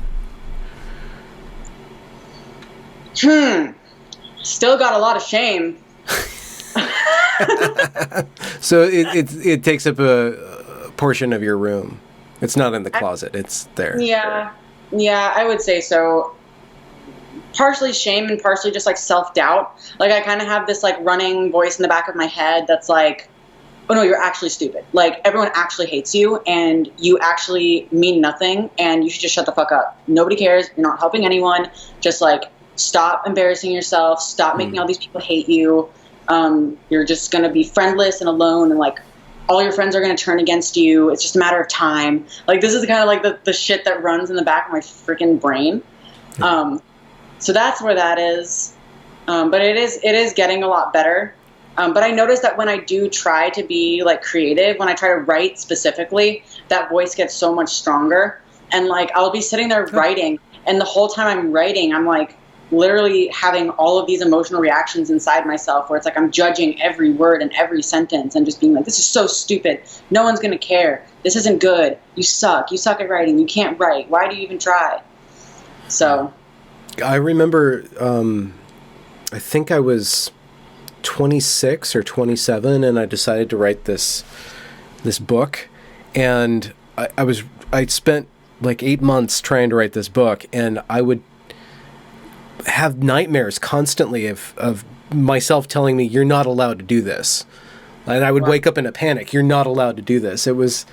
Still got a lot of shame. So it takes up a portion of your room. It's not in the closet. It's there. Yeah, I would say so. Partially shame and partially just like self-doubt. Like I kind of have this like running voice in the back of my head that's like, oh no, you're actually stupid. Like everyone actually hates you and you actually mean nothing and you should just shut the fuck up. Nobody cares. You're not helping anyone. Just like stop embarrassing yourself. Stop making all these people hate you. You're just going to be friendless and alone, and like all your friends are going to turn against you. It's just a matter of time. Like this is kind of like the shit that runs in the back of my freaking brain. So that's where that is. But it is getting a lot better. But I noticed that when I do try to be like creative, when I try to write specifically, that voice gets so much stronger. And like I'll be sitting there writing, and the whole time I'm writing, I'm like literally having all of these emotional reactions inside myself where it's like I'm judging every word and every sentence and just being like, this is so stupid. No one's going to care. This isn't good. You suck. You suck at writing. You can't write. Why do you even try? So I remember, I think I was 26 or 27 and I decided to write this book, and I'd spent like 8 months trying to write this book, and I would have nightmares constantly of myself telling me, you're not allowed to do this. And I would wake up in a panic. You're not allowed to do this. It was,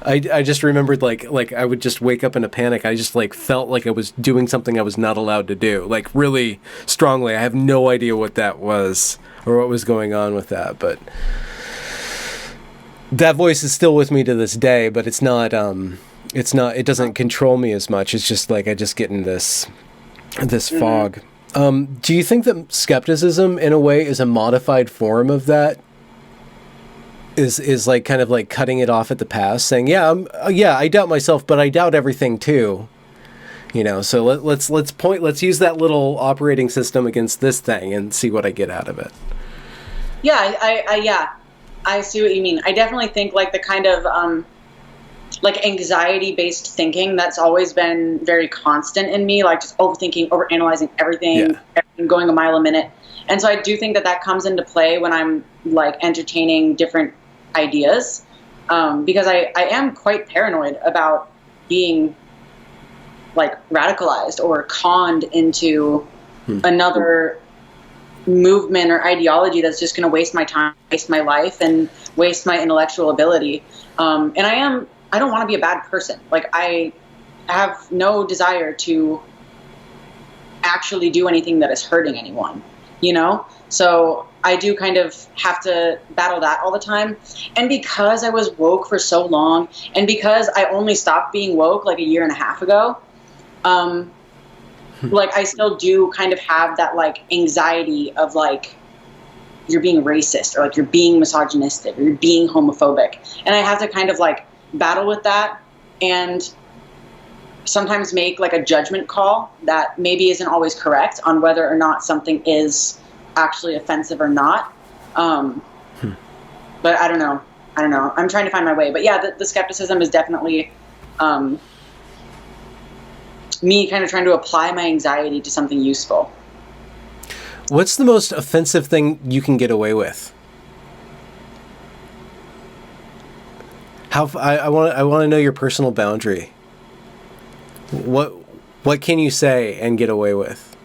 I just remembered like I would just wake up in a panic. I just like felt like I was doing something I was not allowed to do, like really strongly. I have no idea what that was or what was going on with that, but that voice is still with me to this day, but it doesn't control me as much. It's just like I just get in this fog. Do you think that skepticism in a way is a modified form of that? Is like kind of like cutting it off at the pass, saying, I doubt myself, but I doubt everything too. So let's use that little operating system against this thing and see what I get out of it. Yeah, I see what you mean. I definitely think like the kind of like anxiety-based thinking that's always been very constant in me, like just overthinking, overanalyzing everything, going a mile a minute. And so I do think that comes into play when I'm like entertaining different ideas, because I am quite paranoid about being like radicalized or conned into another movement or ideology that's just going to waste my time, waste my life, and waste my intellectual ability. And I don't want to be a bad person. Like I have no desire to actually do anything that is hurting anyone, So I do kind of have to battle that all the time. And because I was woke for so long, and because I only stopped being woke like a year and a half ago, like I still do kind of have that like anxiety of like you're being racist or like you're being misogynistic or you're being homophobic. And I have to kind of like battle with that and sometimes make like a judgment call that maybe isn't always correct on whether or not something is actually offensive or not. But I don't know. I'm trying to find my way. But yeah, the skepticism is definitely me kind of trying to apply my anxiety to something useful. What's the most offensive thing you can get away with? I want to know your personal boundary. What can you say and get away with?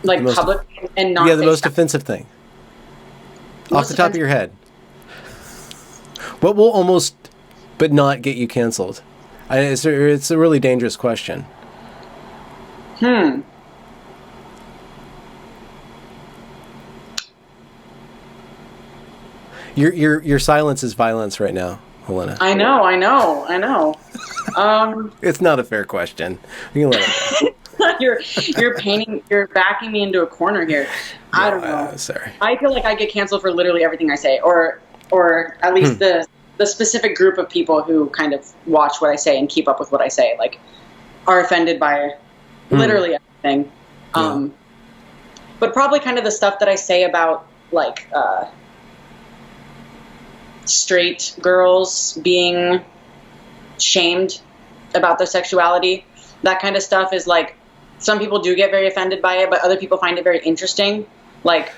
Like public and not. Yeah, the most offensive thing. Off the top of your head. What will almost but not get you canceled? It's a really dangerous question. Your silence is violence right now, Helena? I know. It's not a fair question. You can let it go. You're backing me into a corner here. I don't know. Sorry. I feel like I get canceled for literally everything I say, or at least the specific group of people who kind of watch what I say and keep up with what I say, like, are offended by literally everything. But probably kind of the stuff that I say about, like, straight girls being shamed about their sexuality. That kind of stuff is, like, some people do get very offended by it, but other people find it very interesting. Like,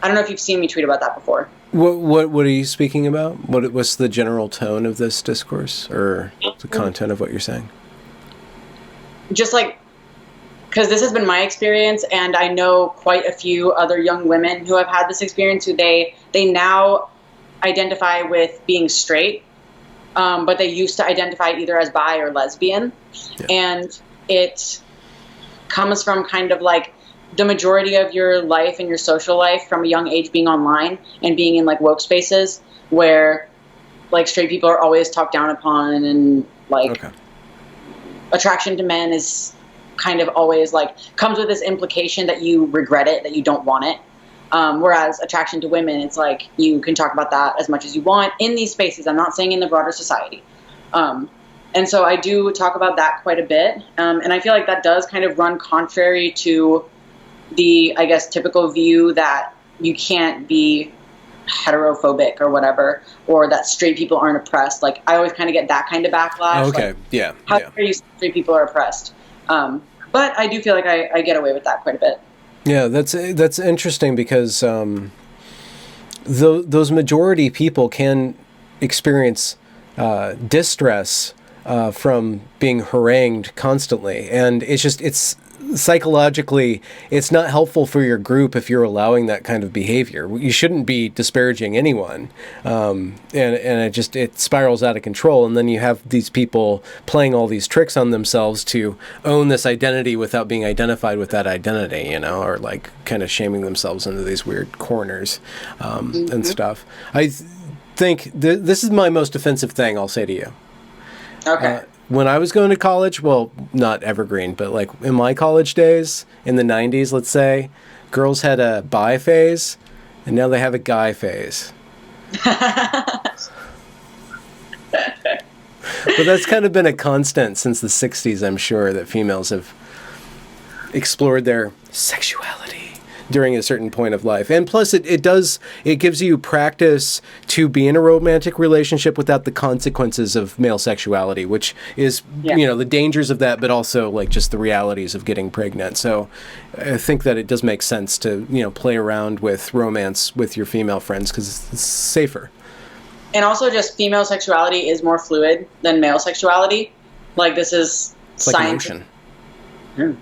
I don't know if you've seen me tweet about that before. What are you speaking about? What's the general tone of this discourse, or the content of what you're saying? Just like, because this has been my experience, and I know quite a few other young women who have had this experience, who they now identify with being straight, but they used to identify either as bi or lesbian. Yeah. And it comes from kind of like the majority of your life and your social life from a young age being online and being in like woke spaces where like straight people are always talked down upon, and like attraction to men is kind of always like comes with this implication that you regret it, that you don't want it. Whereas attraction to women, it's like you can talk about that as much as you want in these spaces. I'm not saying in the broader society. And so I do talk about that quite a bit. And I feel like that does kind of run contrary to the, I guess, typical view that you can't be heterophobic or whatever, or that straight people aren't oppressed. Like, I always kind of get that kind of backlash. Okay, like, yeah. How dare you say straight people are oppressed? But I do feel like I get away with that quite a bit. Yeah, that's interesting because those majority people can experience distress from being harangued constantly, and it's psychologically, it's not helpful for your group if you're allowing that kind of behavior. You shouldn't be disparaging anyone, and it spirals out of control, and then you have these people playing all these tricks on themselves to own this identity without being identified with that identity, or like kind of shaming themselves into these weird corners and stuff. I think this is my most offensive thing I'll say to you. Okay. When I was going to college, well, not evergreen, but like in my college days, in the 90s, let's say, girls had a bi phase, and now they have a guy phase. But that's kind of been a constant since the 60s, I'm sure, that females have explored their sexuality during a certain point of life. And plus it gives you practice to be in a romantic relationship without the consequences of male sexuality, which is, the dangers of that, but also like just the realities of getting pregnant. So I think that it does make sense to, play around with romance with your female friends because it's safer. And also just female sexuality is more fluid than male sexuality. Like, this is it's like science. an ocean.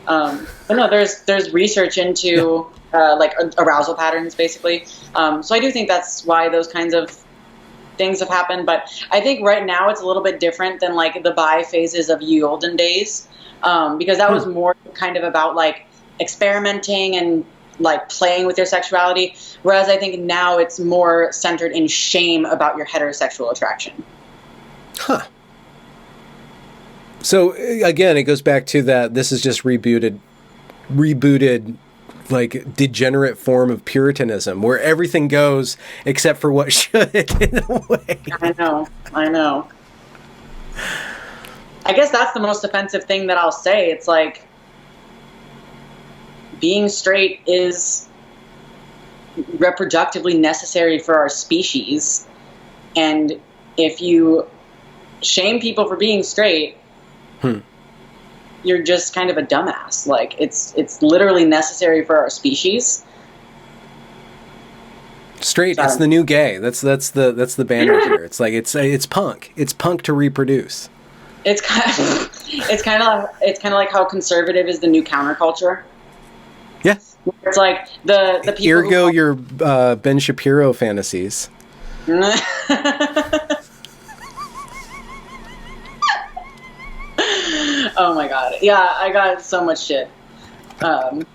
But no, there's research into like arousal patterns, basically. So I do think that's why those kinds of things have happened. But I think right now it's a little bit different than like the bi phases of ye olden days, because that was more kind of about like experimenting and like playing with your sexuality. Whereas I think now it's more centered in shame about your heterosexual attraction. Huh. So again, it goes back to that this is just rebooted, like degenerate form of Puritanism where everything goes except for what should in a way. I know. I guess that's the most offensive thing that I'll say. It's like being straight is reproductively necessary for our species. And if you shame people for being straight, you're just kind of a dumbass. Like, it's literally necessary for our species. Straight, it's the new gay. That's the banner here. It's like it's punk. It's punk to reproduce. It's kind of like how conservative is the new counterculture. Yeah. It's like the people. Ergo your Ben Shapiro fantasies. Oh my god. Yeah, I got so much shit. But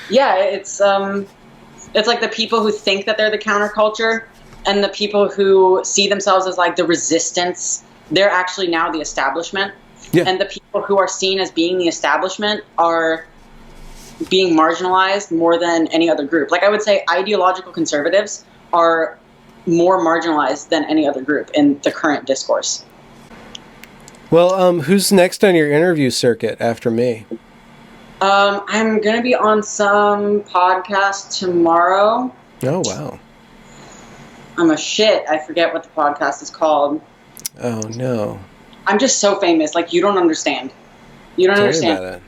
yeah, it's like the people who think that they're the counterculture And the people who see themselves as like the resistance, they're actually now the establishment. Yeah. And the people who are seen as being the establishment are being marginalized more than any other group. Like I would say ideological conservatives are more marginalized than any other group in the current discourse. Well, who's next on your interview circuit after me? I'm going to be on some podcast tomorrow. Oh, wow. I'm a shit. I forget what the podcast is called. Oh, no. I'm just so famous. Like, you don't understand. You don't understand. About it.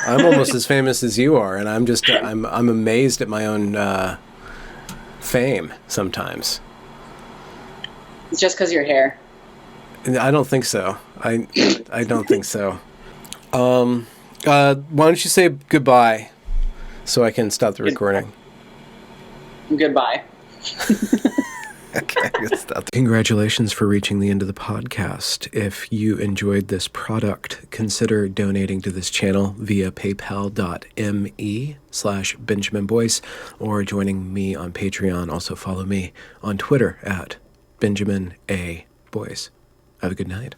I'm almost as famous as you are, and I'm amazed at my own fame sometimes. It's just because your hair. I don't think so. I don't think so. Why don't you say goodbye so I can stop the recording? Goodbye. Okay, good stuff. Congratulations for reaching the end of the podcast. If you enjoyed this product, consider donating to this channel via paypal.me/Benjamin Boyce or joining me on Patreon. Also follow me on Twitter at Benjamin A. Boyce. Have a good night.